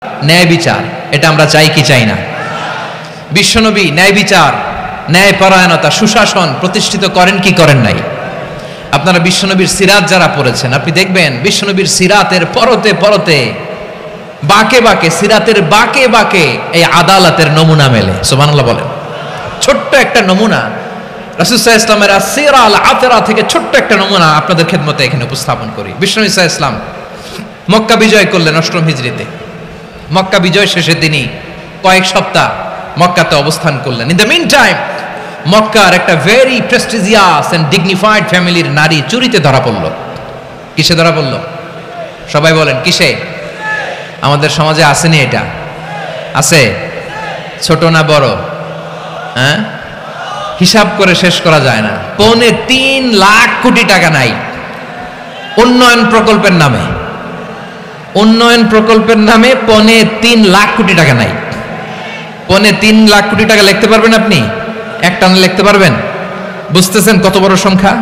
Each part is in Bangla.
ন্যায় বিচার, এটা আমরা চাই কি চাই না? বিশ্বনবী ন্যায় বিচার, ন্যায় পরায়ণতা, সুশাসন প্রতিষ্ঠিত করেন কি করেন নাই? আপনারা বিশ্বনবীর সিরাত যারা পড়েছেন, আপনি দেখবেন বিশ্বনবীর সিরাতের পরতে পরতে, বাঁকে বাঁকে, সিরাতের বাঁকে বাঁকে এই আদালতের নমুনা মেলে। সুবহানাল্লাহ বলেন। ছোট্ট একটা নমুনা রাসূল সাল্লাল্লাহু আলাইহি ওয়াসাল্লামের আসিরা আল আতরা থেকে ছোট্ট একটা নমুনা আপনাদের খেদমতে এখানে উপস্থাপন করি। বিশ্বনবী সাল্লাল্লাহু আলাইহি ওয়াসাল্লাম মক্কা বিজয় করলেন ৮ম হিজরিতে। মক্কা বিজয় শেষে তিনি কয়েক সপ্তাহ মক্কাতে অবস্থান করলেন। ইন দ্য মিন টাইম মক্কার একটা ভেরি প্রেস্টিজিয়াস এন্ড ডিগনিফাইড ফ্যামিলির নারী চুরিতে ধরা পড়ল। কিসে ধরা পড়ল? সবাই বলেন কিসে? আমাদের সমাজে আসেনি এটা? আছে? ছোট না বড়? হ্যাঁ, হিসাব করে শেষ করা যায় না। ৩.৫ লাখ কোটি টাকা নাই উন্নয়ন প্রকল্পের নামে। উন্নয়ন প্রকল্পের নামে ৩.৫ লাখ কোটি টাকা নাই। ৩.৫ লাখ কোটি টাকা লিখতে পারবেন আপনি? একটানে লিখতে পারবেন? বুঝতেছেন কত বড় সংখ্যা?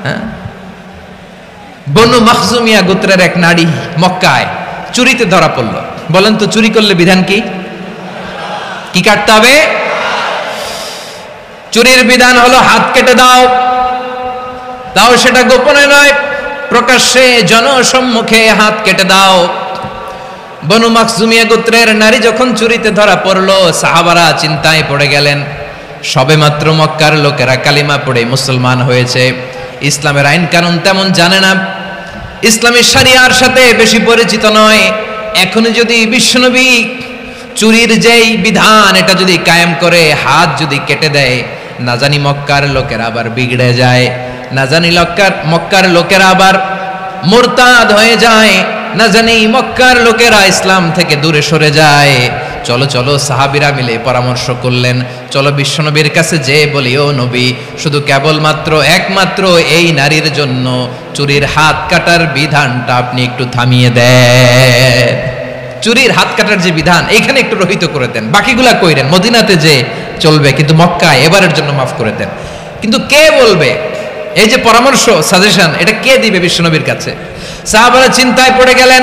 হ্যাঁ, বনু মাখজুমিয়া গোত্রের এক নারী মক্কায় চুরিতে ধরা পড়ল। বলেন তো চুরি করলে বিধান কি? কি কাটতে হবে? চুরির বিধান হলো হাত কেটে দাও। তাও সেটা গোপনে নয়, প্রকাশ্যে জনসম্মুখে হাত কেটে দাও। বনু মাখজুমিয়া গোত্রের নারী যখন চুরিতে ধরা পড়ল, সাহাবারা চিন্তায় পড়ে গেলেন। সবেমাত্র মক্কার লোকেরা কালিমা পড়ে মুসলমান হয়েছে, ইসলামের আইন কানুন তেমন জানে না, ইসলামী শরিয়ার সাথে বেশি পরিচিত নয়। এখনই যদি বিশ্বনবী চুরির যেই বিধান এটা যদি কায়েম করে হাত যদি কেটে দেয়, না জানি মক্কার লোকেরা আবার বিগড়ে যায়, না জানি মক্কার লোকেরা আবার মুরতাদ হয়ে যায়, না জানি মক্কার লোকেরা ইসলাম থেকে দূরে সরে যায়। চলো চলো, সাহাবীরা মিলে পরামর্শ করলেন, চলো বিশ্বনবীর কাছে যে বলি, ও নবী, শুধু কেবলমাত্র একমাত্র এই নারীর জন্য চুরির হাত কাটার বিধানটা আপনি একটু থামিয়ে দেন। চুরির হাত কাটার যে বিধান এইখানে একটু রহিত করে দেন, বাকিগুলা কইরেন মদিনাতে যে চলবে, কিন্তু মক্কায় এবারের জন্য মাফ করে দেন। কিন্তু কে বলবে? এই যে পরামর্শ, সাজেশন, এটা কে দিবে বিশ্বনবীর কাছে? সাহাবারা চিন্তায় পড়ে গেলেন।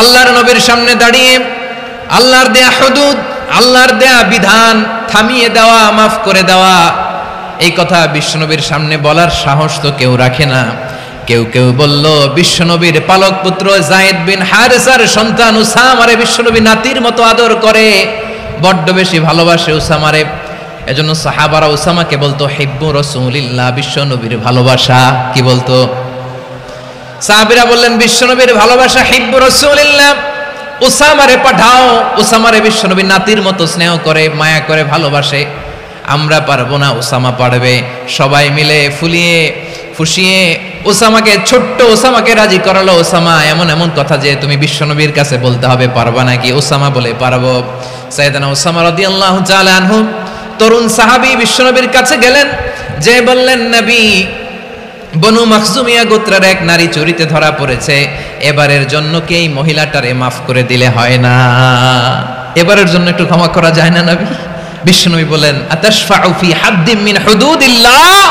আল্লাহর নবীর সামনে দাঁড়িয়ে আল্লাহর দেয়া হুদুদ, আল্লাহর দেয়া বিধান থামিয়ে দেওয়া, মাফ করে দেওয়া, এই কথা বিশ্বনবীর সামনে বলার সাহস তো কেউ রাখে না। কেউ কেউ বলল, বিশ্বনবীর পালক পুত্র যায়েদ বিন হারেসার সন্তান উসামারে বিশ্বনবী নাতির মতো আদর করে, বড্ড বেশি ভালোবাসে উসামারে। এজন্য সাহাবারা উসামাকে বলতো হিব্বু রাসূলিল্লাহ, বিশ্বনবীর ভালোবাসা। কি বলতো? সাহাবীরা বললেন, বিশ্বনবীর ভালোবাসা হিব্বু রাসূলিল্লাহ, উসামারে পাঠাও। উসামারে বিশ্বনবীর নাতির মতো স্নেহ করে, মায়া করে, ভালোবাসে। আমরা পারবো না, উসামা পারবে। সবাই মিলে ফুলিয়ে ফুসিয়ে ছোট্ট ওসামাকে রাজি করালো। ওসামা এমন এমন কথা যে তুমি বিশ্বনবীর কাছে বলতে হবে, পারবা নাকি? ওসামা বলে, পারবো। সাইয়েদনা ওসামা রাদিয়াল্লাহু তাআলা আনহু তরুণ সাহাবী বিশ্বনবীর কাছে গেলেন, যে বললেন, নবী, বনু মাখজুমিয়া গোত্রের এক নারী চুরিতে ধরা পড়েছে, এবারের জন্য কি এই মহিলাটারে মাফ করে দিলে হয় না? এবারের জন্য একটু ক্ষমা করা যায় না নবী? বিশ্বনবী বলেন, আতাশফাউ ফি হাদ্দিম মিন হুদুদিল্লাহ,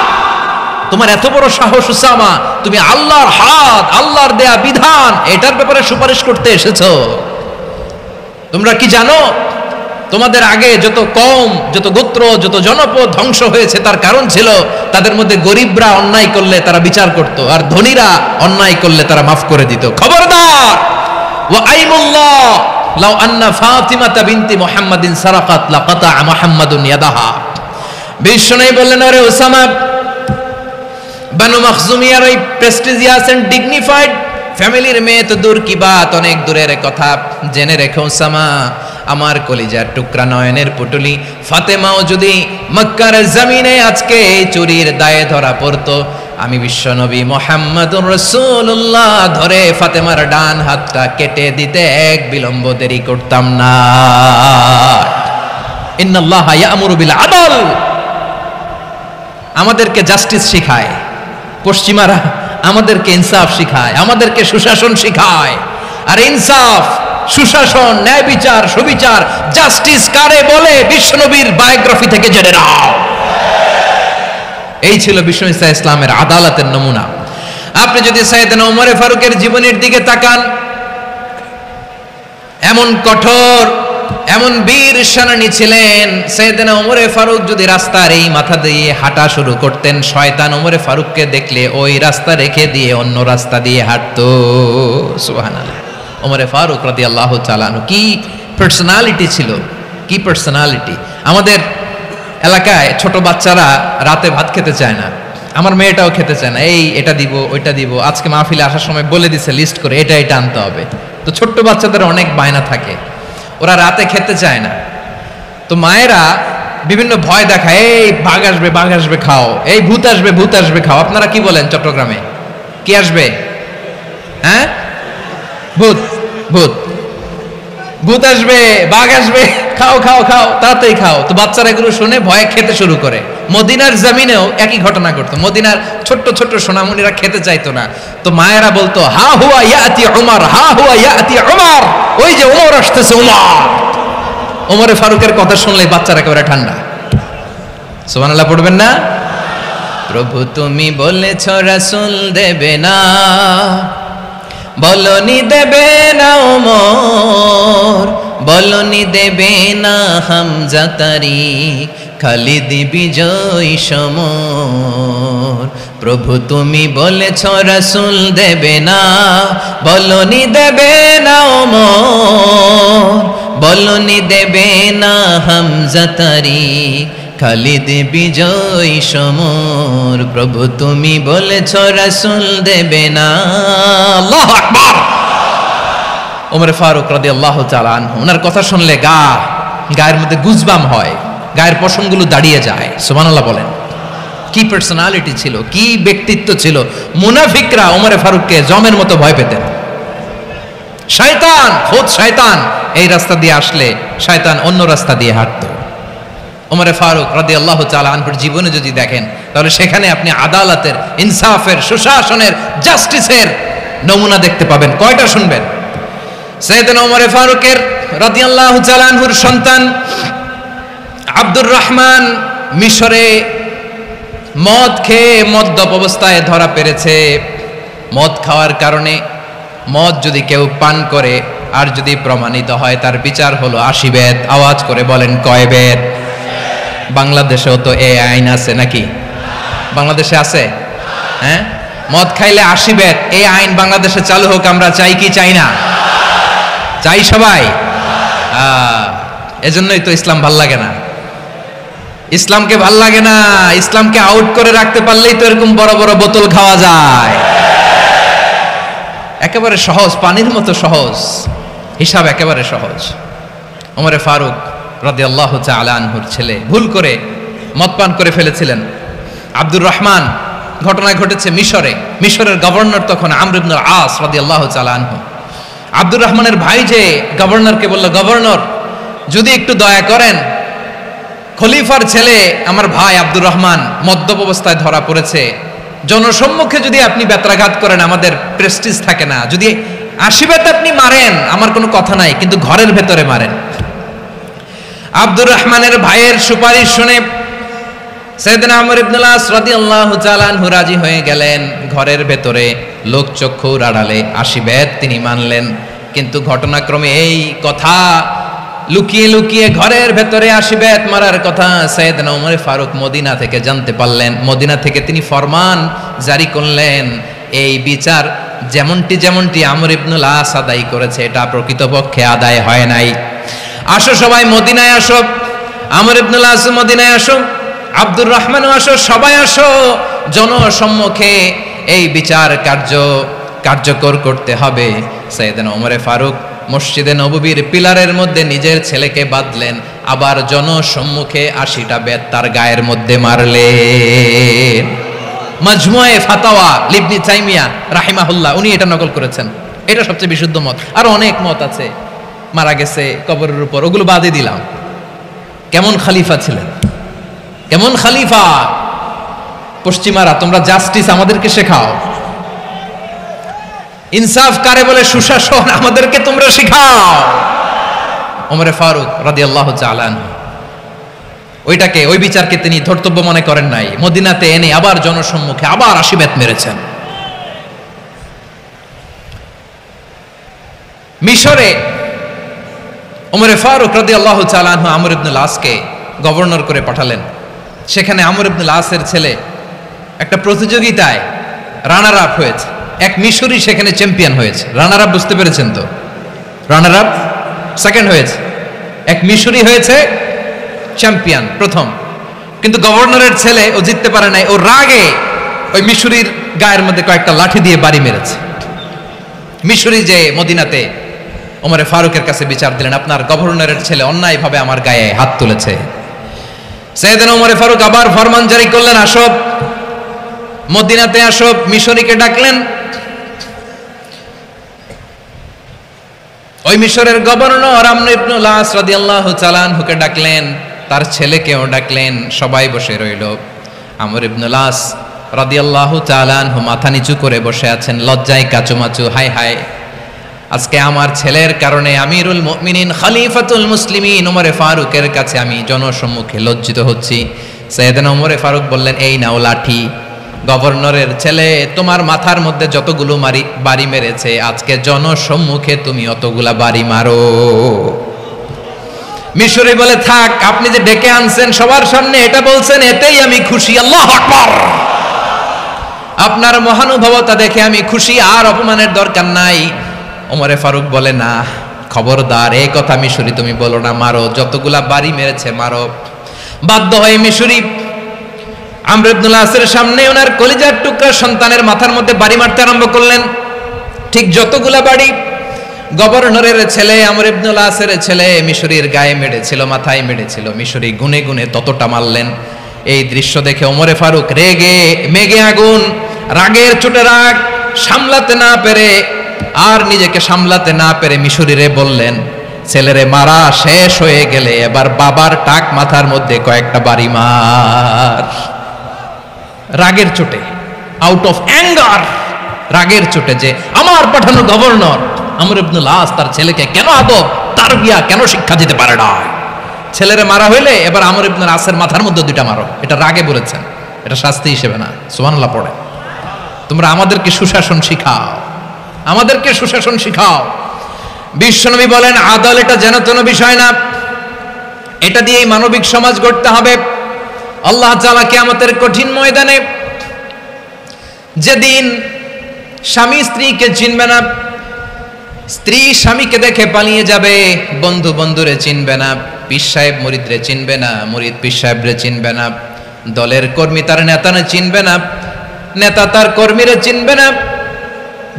তোমার এত বড় সাহস উসামা, তুমি আল্লাহর হাত, আল্লাহর দেয়া বিধান, এটার ব্যাপারে সুপারিশ করতে এসেছো? তোমরা কি জানো তোমাদের আগে যত কওম, যত গোত্র, যত জনপদ ধ্বংস হয়েছে তার কারণ ছিল তাদের মধ্যে গরিবরা অন্যায় করলে তারা বিচার করত, আর ধনীরা অন্যায় করলে তারা মাফ করে দিত। খবরদার! ওয়া আইমুল্লাহ লাউ আন্না ফাতিমাতা বিনতি মুহাম্মাদিন সারাকাত লাকাতা মুহাম্মাদুন ইয়াদাহা। বিশ্বনবী বললেন, আরে ওসামা, বানু মাখজুমিয়ার ওই প্রেস্টিজিয়াস এন্ড ডিগনিফাইড ফ্যামিলির মেয়ে তো দূর কি বাত, অনেক দূরের কথা। জেনে রেখো ওসামা, আমার কলিজার টুকরা, নয়নের পুটুলি ফাতেমাও যদি মক্কার জমিনে আজকে এই চুরির দায়ে ধরা পড়তো, আমি বিশ্বনবী মুহাম্মাদুর রাসূলুল্লাহ ধরে ফাতেমার ডান হাতটা কেটে দিতে এক বিলম্ব দেরি করতাম না। ইন্নাল্লাহা ইয়া'মুরু বিল আদল, আমাদেরকে জাস্টিস শিখায় পশ্চিমারা, আমাদেরকে ইনসাফ শিখায়, আমাদেরকে সুশাসন শিখায়। আর ইনসাফ, সুশাসন, ন্যায় বিচার, সুবিচার, জাস্টিস কারে বলে বিশ্বনবীর বায়োগ্রাফি থেকে জেনে নাও। এই ছিল বিশ্বনবী সাল্লাল্লাহু আলাইহি ওয়াসাল্লামের আদালতের নমুনা। আপনি যদি সাইয়েদনা ওমর ফারুকের জীবনের দিকে তাকান, এমন কঠোর, এমন বীর সেনানী ছিলেন। সাইয়েদনা ওমরে ফারুক যদি রাস্তার এই মাথা দিয়ে হাঁটা শুরু করতেন, শয়তান ওমরে ফারুককে দেখলে ওই রাস্তা রেখে দিয়ে অন্য রাস্তা দিয়ে হাঁটতো। সুবহানাল্লাহ। ওমরে ফারুক রাদিয়াল্লাহু তাআলা আনহু কি পার্সোনালিটি ছিল, কি পার্সোনালিটি। আমাদের এলাকায় ছোট বাচ্চারা রাতে ভাত খেতে চায় না, আমার মেয়েটাও খেতে চায় না, এই এটা দিব ওইটা দিব, আজকে মাহফিলে আসার সময় বলে দিছে লিস্ট করে এটা এটা আনতে হবে। তো ছোট্ট বাচ্চাদের অনেক বায়না থাকে, ওরা রাতে খেতে চায় না। তো মায়েরা বিভিন্ন ভয় দেখায়, এই বাঘ আসবে খাও, এই ভূত আসবে খাও। আপনারা কি বলেন চট্টগ্রামে, কি আসবে? হ্যাঁ, ভূত ভূত ভূত আসবে, বাঘ আসবে, খাও খাও খাও, তাড়াতাড়ি খাও। তো বাচ্চারা এগুলো শুনে ভয়ে খেতে শুরু করে। মদিনার জমিনেও একই ঘটনা ঘটতো। মদিনার ছোট্ট ছোট্ট সোনামণিরা খেতে চাইতো না, তো মায়েরা বলতো হা হুয়া ইয়াতি উমর, হা হুয়া ইয়াতি উমর, ওই যে ওমর আসতেছে, ওমর। ওমরে ফারুকের কথা শুনলে বাচ্চারা একেবারে ঠান্ডা। সুবহানাল্লাহ পড়বেন না? প্রভু তুমি বলেছ রাসূল দেবে না, বলনি দেবে না ওমর, বলনি দেবে না হামজা তারিক, খালিদ বিজয় সমর। প্রভু তুমি বলেছ রাসূল দেবে না, বলনি দেবে না ওমর, বলনি দেবে না হামজা তারিক, খালিদ বিজয় সমর। প্রভু তুমি বলেছ রাসূল দেবে না। আল্লাহু আকবার। ওমর ফারুক রাদিয়াল্লাহু তাআলা আনহু, ওনার কথা শুনলে গায়ের মধ্যে গুজবাম হয়, গায়ের পশমগুলো দাঁড়িয়ে যায়। সুবহানাল্লাহ বলেন। কি পার্সোনালিটি ছিল, কি ব্যক্তিত্ব ছিল। মুনাফিকরা ওমর ফারুককে জমের মতো ভয় পেতেন। শয়তান, খোদ শয়তান এই রাস্তা দিয়ে আসলে শয়তান অন্য রাস্তা দিয়ে হাঁটতো। ওমর ফারুক রাদিয়াল্লাহু তাআলা আনহুর জীবনে যদি দেখেন, তাহলে সেখানে আপনি আদালতের, ইনসাফের, সুশাসনের, জাস্টিসের নমুনা দেখতে পাবেন। কয়টা শুনবেন? সাইয়েদনা ওমর ফারুকের রাদিয়াল্লাহু তাআলা আনহুর সন্তান আব্দুর রহমান মিশরে মদ খেয়ে মদ্যপ অবস্থায় ধরা পড়েছে। মদ খাওয়ার কারণে, মদ যদি কেউ পান করে আর যদি প্রমাণিত হয়, তার বিচার হলো 80 বেত। আওয়াজ করে বলেন কয় বেত? বাংলাদেশেও তো এই আইন আছে নাকি? বাংলাদেশে আছে? হ্যাঁ, মদ খাইলে 80 বেত, এই আইন বাংলাদেশে চালু হোক। আমরা চাই কি চাই না? চাই সবাই। এজন্যই তো ইসলাম ভাল লাগে না। ইসলামকে ভাল লাগে না, ইসলামকে আউট করে রাখতে পারলেই তো এরকম বড় বড় বোতল খাওয়া যায়। একেবারে সহজ, পানির মতো সহজ, হিসাব একেবারে সহজ। ওমর ফারুক রাদিয়াল্লাহু তাআলা আনহুর ছেলে ভুল করে মদ পান করে ফেলেছিলেন। আব্দুর রহমান, ঘটনা ঘটেছে মিশরে। মিশরের গভর্নর তখন আমর ইবনুল আস রাদিয়াল্লাহু তাআলা আনহু। আব্দুর রহমানের ভাই যে গভর্নরকে বলল, গভর্নর যদি একটু দয়া করেন, খলিফার ছেলে আমার ভাই আব্দুর রহমান মদ্যপ অবস্থায় ধরা পড়েছে, জনসম্মুখে যদি আপনি বেত্রাঘাত করেন আমাদের প্রেস্টিজ থাকে না, যদি 80 বেত আপনি মারেন আমার কোনো কথা নাই, কিন্তু ঘরের ভেতরে মারেন। আব্দুর রহমানের ভাইয়ের সুপারিশ শুনে সাইয়েদনা আমর ইবনুল আস রাদিয়াল্লাহু তাআলা আনহু রাজি হয়ে গেলেন। ঘরের ভেতরে লোকচক্ষুর আড়ালে 80 বেত তিনি মানলেন। কিন্তু ঘটনাক্রমে এই কথা লুকিয়ে লুকিয়ে ঘরের ভেতরে 80 বেত মারার কথা সাইয়েদনা ওমর ফারুক মদিনা থেকে জানতে পারলেন। মদিনা থেকে তিনি ফরমান জারি করলেন, এই বিচার যেমনটি আমর ইবনুল আস আদায় করেছে, এটা প্রকৃতপক্ষে আদায় হয় নাই। আসো সবাই মদিনায় আসো, আমর ইবনুল আস মদিনায় আসো, আব্দুর রহমানও আসো, সবাই আসো, জনসম্মুখে এই বিচার কার্যকর করতে হবে। সাইয়েদনা ওমর ফারুক মসজিদে নববীর পিলারের মধ্যে নিজের ছেলেকে বাঁধলেন, আবার জনসম্মুখে 80টা বেত তার গায়ের মধ্যে মারলেন। মাজমুয়ে ফাতাওয়া ইবনে তাইমিয়া রাহিমাহুল্লাহ উনি এটা নকল করেছেন। এটা সবচেয়ে বিশুদ্ধ মত। আর অনেক মত আছে, মারা গেছে কবরের উপর, ওগুলো বাদে দিলাম। কেমন খলিফা ছিলেন, কেমন খলিফা! পশ্চিমারা তোমরা জাস্টিস আমাদেরকে শেখাও, ইনসাফ কারে বলে, সুশাসন আমাদেরকে তোমরা শেখাও। ওমর ফারুক রাদিয়াল্লাহু তাআলা আনহু ওই বিচারকে তিনি ধর্তব্য মনে করেন নাই। মদিনাতে এনে আবার জনসম্মুখে আবার 80 বেত মেরেছেন। মিশরে ওমরে ফারুক রাদিয়াল্লাহু তাআলা আনহু আমর ইবনুল আসকে গভর্নর করে পাঠালেন। সেখানে আমর ইবনুল আসের ছেলে একটা প্রতিযোগিতায় রানার আপ হয়েছে। এক মিশরি সেখানে চ্যাম্পিয়ন হয়েছে। রানার আপ বুঝতে পেরেছেন তো? রানার আপ সেকেন্ড হয়েছে, এক মিশরি হয়েছে চ্যাম্পিয়ন প্রথম। কিন্তু গভর্নরের ছেলে ও জিততে পারে নাই। ও রাগে ওই মিশরির গায়ের মধ্যে কয়েকটা লাঠি দিয়ে বাড়ি মেরেছে। মিশরি যে মদিনাতে ওমরে ফারুকের কাছে বিচার দিলেন, আপনার গভর্নরের ছেলে অন্যায়ভাবে আমার গায়ে হাত তুলেছে। সাইয়েদনা ওমরে ফারুক আবার ফরমান জারি করলেন, আসো মদিনাতে আসো। মিশরীকে ডাকলেন। ওই মিশরের গভর্নর আমর ইবনুল আস রাদিয়াল্লাহু তাআলা আনহুকে ডাকলেন, তার ছেলেকেও ডাকলেন। সবাই বসে রইল। আমর ইবনুল আস রাদিয়াল্লাহু তাআলা আনহু মাথা নিচু করে বসে আছেন, লজ্জায় কাচুমাচু। হায় হায়, আজকে আমার ছেলের কারণে আমিরুল মুমিনিন খলিফাতুল মুসলিমিন ওমরে ফারুকের কাছে আমি জনসম্মুখে লজ্জিত হচ্ছি। সাইয়েদনা ওমরে ফারুক বললেন, এই নাও লাঠি। গভর্নরের ছেলে তোমার মাথার মধ্যে যতগুলো বাড়ি মেরেছে, আজকে জনসম্মুখে তুমি অতগুলা বাড়ি মারো। মিশরি বলে, থাক, আপনি যে ডেকে আনছেন সবার সামনে এটা বলছেন, এতেই আমি খুশি। আল্লাহু আকবার। আপনার মহানুভবতা দেখে আমি খুশি, আর অপমানের দরকার নাই। ওমরে ফারুক বলে, না, খবরদার, এই কথা মিশরি তুমি বলো না, মারো, যতগুলা বাড়ি মেরেছে মারো। বাধ্য হয়ে মিশরি আমর ইবনুল আসের সামনে ওনার কলিজার টুকরা সন্তানের মাথার মধ্যে বাড়ি মারতে আরম্ভ করলেন। ঠিক যতগুলা বাড়ি গভর্নরের ছেলে আমর ইবনুল আসের ছেলে মিশরির গায়ে মেরেছিল, মাথায় মেরেছিল, মিশরি গুনে গুনে ততটা মারলেন। এই দৃশ্য দেখে ওমরে ফারুক রেগে মেগে আগুন, রাগের চোটে রাগ সামলাতে না পেরে, আর নিজেকে সামলাতে না পেরে মিশরিরে বললেন, ছেলেরে মারা শেষ হয়ে গেলে এবার বাবার টাক মাথার মধ্যে কয়েকটা বাড়ি মার। রাগের চোটে, আউট অফ অ্যাঙ্গার, রাগের চোটে, যে আমার পাঠানো গভর্নর আমর ইবনুল আস তার ছেলেকে কেন আদব তারবিয়া কেন শিক্ষা দিতে পারে না। ছেলেরে মারা হইলে এবার আমর ইবনুল আসের মাথার মধ্যে দুইটা মারো। এটা রাগে বলেছেন, এটা শাস্তি হিসেবে না। সুবহানাল্লাহ পড়ে। তোমরা আমাদেরকে সুশাসন শিখাও, আমাদেরকে সুশাসন শিখাও। বিশ্বনবী বলেন, আদল এটা যেন তেন বিষয় না, এটা দিয়েই মানবিক সমাজ গড়তে হবে। আল্লাহ তাআলা কিয়ামতের কঠিন ময়দানে, যেদিন স্বামী স্ত্রীকে চিনবে না, স্ত্রী স্বামীকে দেখে পালিয়ে যাবে, বন্ধু বন্ধুরে চিনবে না, পীর সাহেব মুরিদরে চিনবে না, মুরিদ পীর সাহেবরে চিনবে না, দলের কর্মী তার নেতারে চিনবে না, নেতা তার কর্মীরে চিনবে না,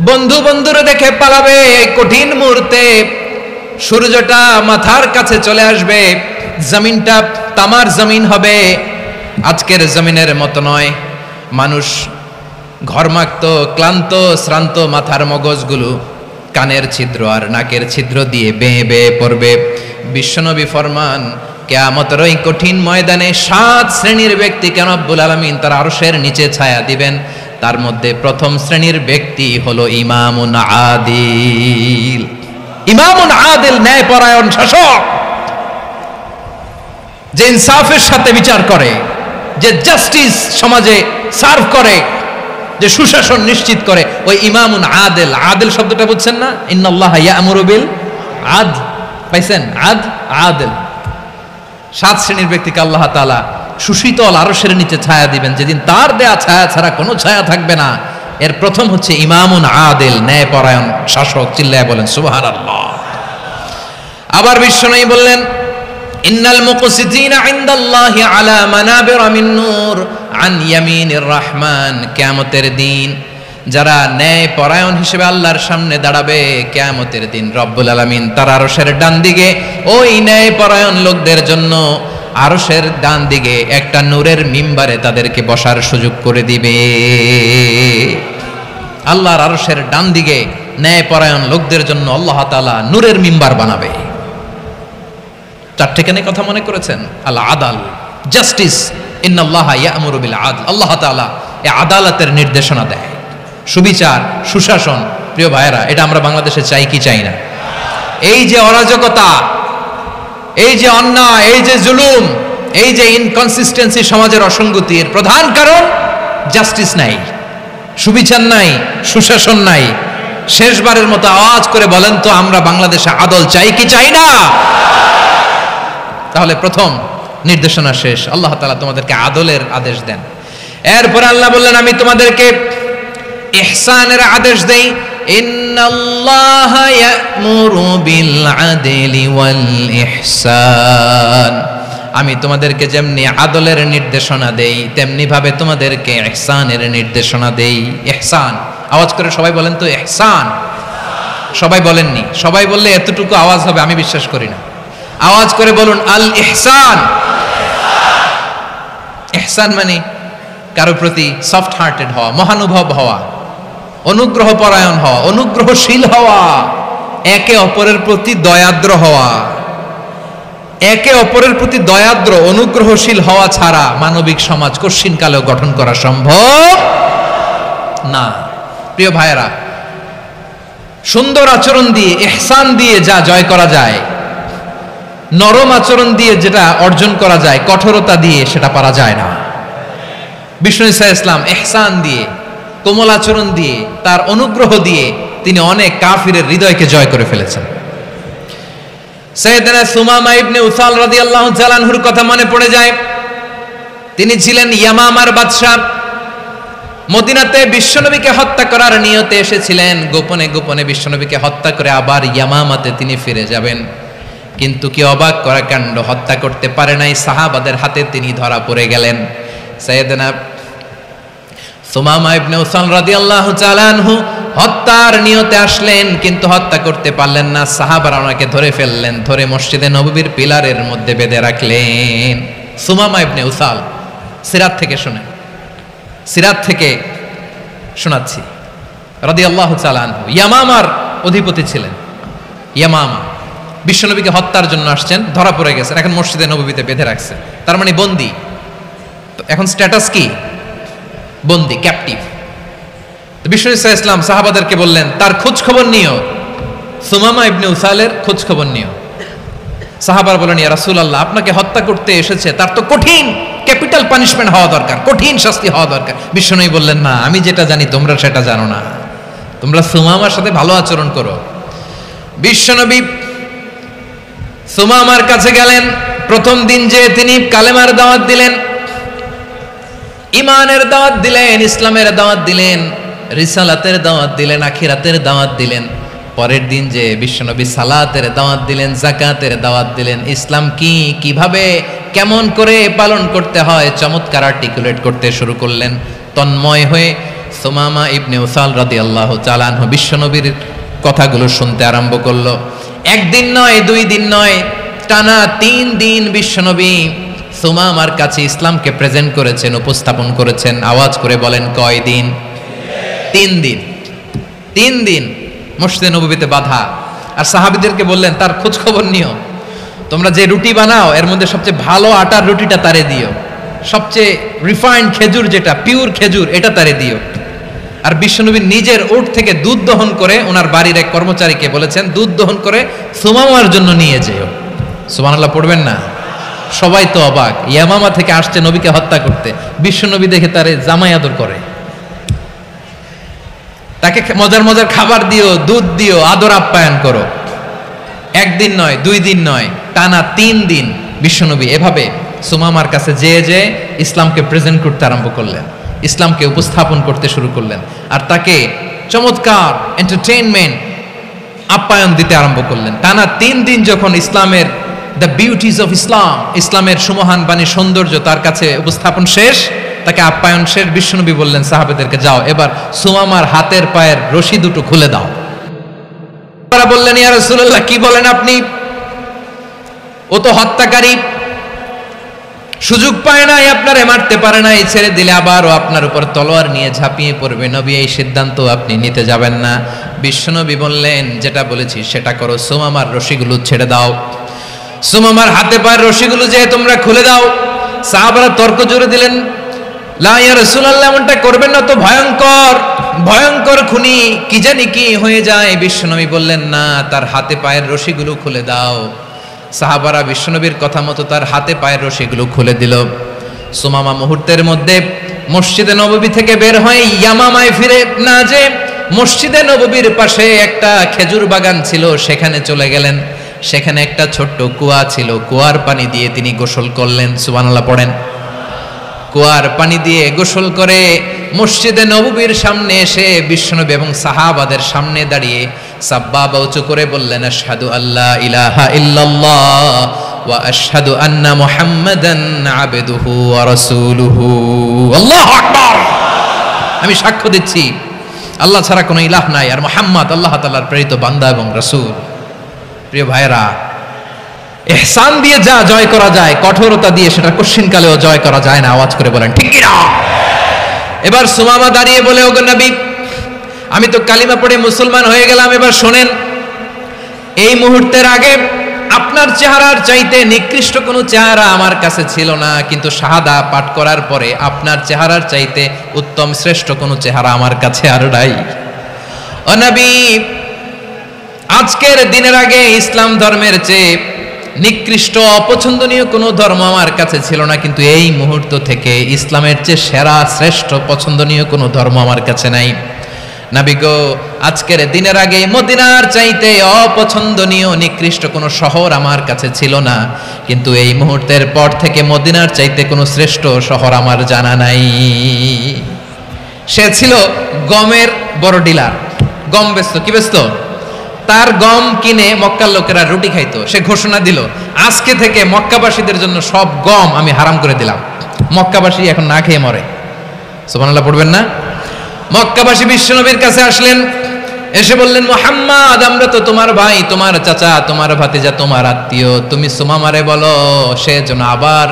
বন্ধু বন্ধুরে দেখে পালাবে। কঠিন মুহূর্তে সূর্যটা মাথার কাছে চলে আসবে, জমিনটা তামার জমিন হবে। আজকের জমিনের মতো নয়। মানুষ ঘর্মাক্ত, ক্লান্ত, শ্রান্ত মাথার মগজগুলো কানের ছিদ্র আর নাকের ছিদ্র দিয়ে বেয়ে বেয়ে পড়বে। বিশ্বনবী ফরমান, কিয়ামতের ওই কঠিন ময়দানে 7 শ্রেণীর ব্যক্তিকে রব্বুল আলামিন তার আরশের নিচে ছায়া দিবেন। তার মধ্যে প্রথম শ্রেণীর ব্যক্তি হলো ইমামুন আদিল। ইমামুন আদিল, ন্যায়পরায়ণ শাসক, যে ইনসাফের সাথে বিচার করে, যে জাস্টিস সমাজে সার্ভ করে, যে সুশাসন নিশ্চিত করে, ওই ইমামুন আদিল। আদিল শব্দটা বুঝছেন না? ইন্নাল্লাহা ইয়া'মুরু বিল আদল। পাইছেন? আদিল। 7 শ্রেণীর ব্যক্তিকে আল্লাহ তাআলা সুশীতল আরশের নিচে ছায়া দিবেন, যেদিন তার দেয়া ছায়া ছাড়া কোনো ছায়া থাকবে না। এর প্রথম হচ্ছে ইমামুন আদিল, ন্যায়পরায়ণ শাসক। চিল্লায় বলেন সুবহানাল্লাহ। আবার বিশ্বনবী বললেন, ইন্নাল মুকসিতিনা ইনদাল্লাহি আলা মানাবিরা মিন নূর আন ইয়ামিনির রহমান। কিয়ামতের দিন যারা ন্যায়পরায়ণ হিসেবে আল্লাহর সামনে দাঁড়াবে, কিয়ামতের দিন রব্বুল আলামিন তার আরশের ডান দিকে ওই ন্যায়পরায়ণ লোকদের জন্য আরশের ডান দিকে একটা নূরের মিম্বারে তাদেরকে বসার সুযোগ করে দিবে। আল্লাহর আরশের ডান দিকে ন্যায়পরায়ণ লোকদের জন্য আল্লাহ তাআলা নূরের মিম্বার বানাবে। 4টে কেন কথা মনে করেছেন? আল আদাল, জাস্টিস। ইন্নাল্লাহা ইয়া'মুরু বিল আদল। আল্লাহ তাআলা এই আদালতের নির্দেশনা দেয়, সুবিচার, সুশাসন। প্রিয় ভাইয়েরা, এটা আমরা বাংলাদেশে চাই কি চাই না? এই যে অরাজকতা, এই যে অন্যায়, এই যে জুলুম, এই যে ইনকনসিস্টেন্সি, সমাজের অসঙ্গতি, এর প্রধান কারণ জাস্টিস নাই, সুবিচার নাই, সুশাসন নাই। শেষবারের মতো আওয়াজ করে বলেন তো, আমরা বাংলাদেশে আদল চাই কি চাই না? তাহলে প্রথম নির্দেশনা শেষ। আল্লাহ তাআলা তোমাদেরকে আদলের আদেশ দেন। এরপর আল্লাহ বললেন, আমি তোমাদেরকে ইহসানের আদেশ দেই। ইন্নাল্লাহা ইয়া'মুরু বিল আদলি ওয়াল ইহসান। আমি তোমাদেরকে যেমনি আদলের নির্দেশনা দেই, তেমনি ভাবে তোমাদেরকে ইহসানের নির্দেশনা দেই। ইহসান, আওয়াজ করে সবাই বলেন তো ইহসান। সবাই বলেননি, সবাই বললে এতটুকু আওয়াজ হবে আমি বিশ্বাস করি না। আওয়াজ করে বলুন আল ইহসান। ইহসান মানে কারো প্রতি সফট হার্টেড হওয়া, মহানুভব হওয়া, অনুগ্রহ পরায়ণ হওয়া, অনুগ্রহশীল হওয়া, একে অপরের প্রতি দয়াদ্র হওয়া। একে অপরের প্রতি দয়াদ্র অনুগ্রহশীল হওয়া ছাড়া মানবিক সমাজ কশিনকালেও গঠন করা সম্ভব না। প্রিয় ভাইয়েরা, সুন্দর আচরণ দিয়ে, ইহসান দিয়ে যা জয় করা যায়, নরম আচরণ দিয়ে যেটা অর্জন করা যায়, কঠোরতা দিয়ে সেটা পারা যায় না। বিষ্ণু ঈসা ইসলাম ইহসান দিয়ে, কোমল আচরণ দিয়ে, তার অনুগ্রহ দিয়ে তিনি অনেক কাফিরের হৃদয়কে জয় করে ফেলেছেন। সাইয়েদনা সুমামা ইবনে উসাল রাদিয়াল্লাহু তাআলা আনহুর কথা মনে পড়ে যায়। তিনি ছিলেন ইয়ামামার বাদশা। মদিনাতে বিশ্বনবীকে হত্যা করার নিয়তে এসেছিলেন। গোপনে গোপনে বিশ্বনবীকে হত্যা করে আবার ইয়ামামাতে তিনি ফিরে যাবেন। কিন্তু কি অবাক করা কাণ্ড, হত্যা করতে পারে নাই, সাহাবাদের হাতে তিনি ধরা পড়ে গেলেন। সাইয়েদনা সুমামা ইবনে উসাল রাদিয়াল্লাহু তাআলা আনহু হত্যার নিয়তে আসলেন, কিন্তু হত্যা করতে পারলেন না। সাহাবারা ওনাকে ধরে ফেললেন, ধরে মসজিদে নববীর পিলারের মধ্যে বেঁধে রাখলেন। সুমামা ইবনে উসাল, সিরাত থেকে শুনেন, সিরাত থেকে শোনাচ্ছি। রাদিয়াল্লাহু তাআলা আনহু ইয়ামামার অধিপতি ছিলেন। ইয়ামামা বিশ্বনবীকে হত্যার জন্য আসছেন, ধরা পড়ে গেছেন, এখন মসজিদে নববীতে বেঁধে রাখছে, তার মানে বন্দী। এখন স্ট্যাটাস কি? বন্দী, ক্যাপটিভ। বিষ্ণু ঈসা ইসলাম সাহাবাদেরকে বললেন, তার খোঁজ খবর নিও, সুমামা ইবনে উসালের খোঁজ খবর নিও। সাহাবার বলেন, ইয়া রাসূলুল্লাহ, আপনাকে হত্যা করতে এসেছে, তার তো কঠিন ক্যাপিটাল পানিশমেন্ট হওয়া দরকার, কঠিন শাস্তি হওয়া দরকার। বিষ্ণু বললেন, না, আমি যেটা জানি তোমরা সেটা জানো না, তোমরা সুমামার সাথে ভালো আচরণ করো। বিশ্বনবী সুমামার কাছে গেলেন। প্রথম দিন যে তিনি কালেমার দাওয়াত দিলেন, ইমানের দাওয়াত দিলেন, ইসলামের দাওয়াত দিলেন, রিসালাতের দাওয়াত দিলেন, আখিরাতের দাওয়াত দিলেন। পরের দিন যে বিশ্বনবী সালাতের দাওয়াত দিলেন, যাকাতের দাওয়াত দিলেন, ইসলাম কি, কিভাবে, কেমন করে পালন করতে হয় চমৎকার আর্টিকুলেট করতে শুরু করলেন। তন্ময় হয়ে সুমামা ইবনে উসাল রাদিয়াল্লাহু তাআলা আনহু বিশ্বনবীর কথাগুলো শুনতে আরম্ভ করলো। একদিন নয়, 2 দিন নয়, টানা 3 দিন বিশ্বনবী সুমামার কাছে ইসলামকে প্রেজেন্ট করেছেন, উপস্থাপন করেছেন। আওয়াজ করে বলেন, কয় দিন? 3 দিন। 3 দিন মসজিদে নববীতে বাধা। আর সাহাবীদেরকে বললেন, তার খোঁজ খবর নিও, তোমরা যে রুটি বানাও এর মধ্যে সবচেয়ে ভালো আটার রুটিটা তারে দিও, সবচেয়ে রিফাইন্ড খেজুর, যেটা পিওর খেজুর, এটা তারে দিও। আর বিশ্বনবী নিজের উট থেকে দুধ দহন করে ওনার বাড়ির এক কর্মচারীকে বলেছেন, দুধ দহন করে সুমামার জন্য নিয়ে যেও। সুবহানাল্লাহ পড়বেন না? সবাই তো অবাক, ইয়ামামা থেকে আসছে নবীকে হত্যা করতে, বিশ্বনবী দেখে তারে জামাই আদর করে, তাকে মজার মজার খাবার দিও, দুধ দিও, আদর আপ্যায়ন করো। 1 দিন নয়, 2 দিন নয়, টানা 3 দিন বিশ্বনবী এভাবে সুমামার কাছে যেয়ে ইসলামকে প্রেজেন্ট করতে আরম্ভ করলেন, ইসলামকে উপস্থাপন করতে শুরু করলেন। আর তাকে চমৎকার এন্টারটেইনমেন্ট, আপ্যায়ন দিতে আরম্ভ করলেন। টানা 3 দিন যখন ইসলামের দ্য বিউটিজ অফ ইসলাম, ইসলামের সুমহান বাণী, সৌন্দর্য তার কাছে উপস্থাপন শেষ, তাকে আপ্যায়ন শেষ, বিশ্বনবী বললেন সাহাবেদেরকে, যাও এবার সুমামার হাতের পায়ের রশি দুটো খুলে দাও। তারা বললেন, ইয়া রাসূলুল্লাহ, কি বলেন আপনি? ও তো হত্যাকারী, সুযোগ পায় নাই, আপনারে মারতে পারে নাই, ছেড়ে দিলে আবারও আপনার উপর তলোয়ার নিয়ে ঝাঁপিয়ে পড়বে। নবী, এই সিদ্ধান্ত আপনি নিতে যাবেন না। বিশ্বনবী বললেন, যেটা বলেছি সেটা করো, সুমামার রশিগুলো ছেড়ে দাও, সুমামার হাতে পায়ের রশিগুলো যে তোমরা খুলে দাও। সাহাবারা তর্ক জুড়ে দিলেন, লা ইয়া রাসূলুল্লাহ, এমনটা করবেন না, তো ভয়ঙ্কর ভয়ঙ্কর খুনি, কি জানি কি হয়ে যায়। বিশ্বনবী বললেন, না, তার হাতে পায়ের রশিগুলো খুলে দাও। সাহাবারা বিশ্বনবীর কথা মতো তার হাতে পায়ের রশিগুলো খুলে দিল। সুমামা মুহূর্তের মধ্যে মসজিদে নববী থেকে বের হয়ে ইয়ামামায় ফিরে না যে মসজিদে নববীর পাশে একটা খেজুর বাগান ছিল, সেখানে চলে গেলেন। সেখানে একটা ছোট্ট কুয়া ছিল, কুয়ার পানি দিয়ে তিনি গোসল করলেন। সুবহানাল্লাহ পড়েন। কুয়ার পানি দিয়ে গোসল করে মসজিদে নববীর সামনে এসে বিশ্বনবী এবং সাহাবাদের সামনে দাঁড়িয়ে সাব্বাবা উঁচু করে বললেন, আশহাদু আল্লা ইলাহা ইল্লাল্লাহ ওয়া আশহাদু আন্না মুহাম্মাদান আবদুহু ওয়া রাসূলুহু। আল্লাহু আকবার। আমি সাক্ষ্য দিচ্ছি আল্লাহ ছাড়া কোনো ইলাহ নাই, আর মুহাম্মদ আল্লাহ তাআলার প্রেরিত বান্দা এবং রাসূল। প্রিয় ভাইরা, ইহসান দিয়ে যা জয় করা যায়, কঠোরতা দিয়ে সেটা কঠিনকালেও জয় করা যায় না। আওয়াজ করে বলেন ঠিক কি না? এবার সুমামা দাঁড়িয়ে বলে, ওগো নবী, আমি তো কালিমা পড়ে মুসলমান হয়ে গেলাম, এবার শোনেন, এই মুহূর্তের আগে আপনার চেহারার চাইতে নিকৃষ্ট কোনো চেহারা আমার কাছে ছিল না, কিন্তু শাহাদা পাঠ করার পরে আপনার চেহারার চাইতে উত্তম শ্রেষ্ঠ কোনো চেহারা আমার কাছে আর নাই। ও নবী, আজকের দিনের আগে ইসলাম ধর্মের চেয়ে নিকৃষ্ট অপছন্দনীয় কোনো ধর্ম আমার কাছে ছিল না, কিন্তু এই মুহূর্ত থেকে ইসলামের চেয়ে সেরা শ্রেষ্ঠ পছন্দনীয় কোনো ধর্ম আমার কাছে নাই। নবী গো, আজকের দিনের আগে মদিনার চাইতে অপছন্দনীয় নিকৃষ্ট কোনো শহর আমার কাছে ছিল না, কিন্তু এই মুহূর্তের পর থেকে মদিনার চাইতে কোনো শ্রেষ্ঠ শহর আমার জানা নাই। সে ছিল গমের বড় ডিলার, গম বেচতো। কি বেচতো? তার গম কিনে মক্কার লোকেরা রুটি খাইতো। সে ঘোষণা দিল, আজকে থেকে মক্কাবাসীদের জন্য সব গম আমি হারাম করে দিলাম। মক্কাবাসী এখন না খেয়ে মরে। সুবহানাল্লাহ পড়বেন না? মক্কাবাসী বিশ্বনবীর কাছে আসলেন, এসে বললেন, মুহাম্মদ, আমরা তো তোমার ভাই, তোমার চাচা, তোমার ভাতিজা, তোমার আত্মীয়। তুমি সুমামারে বলো সে যেন আবার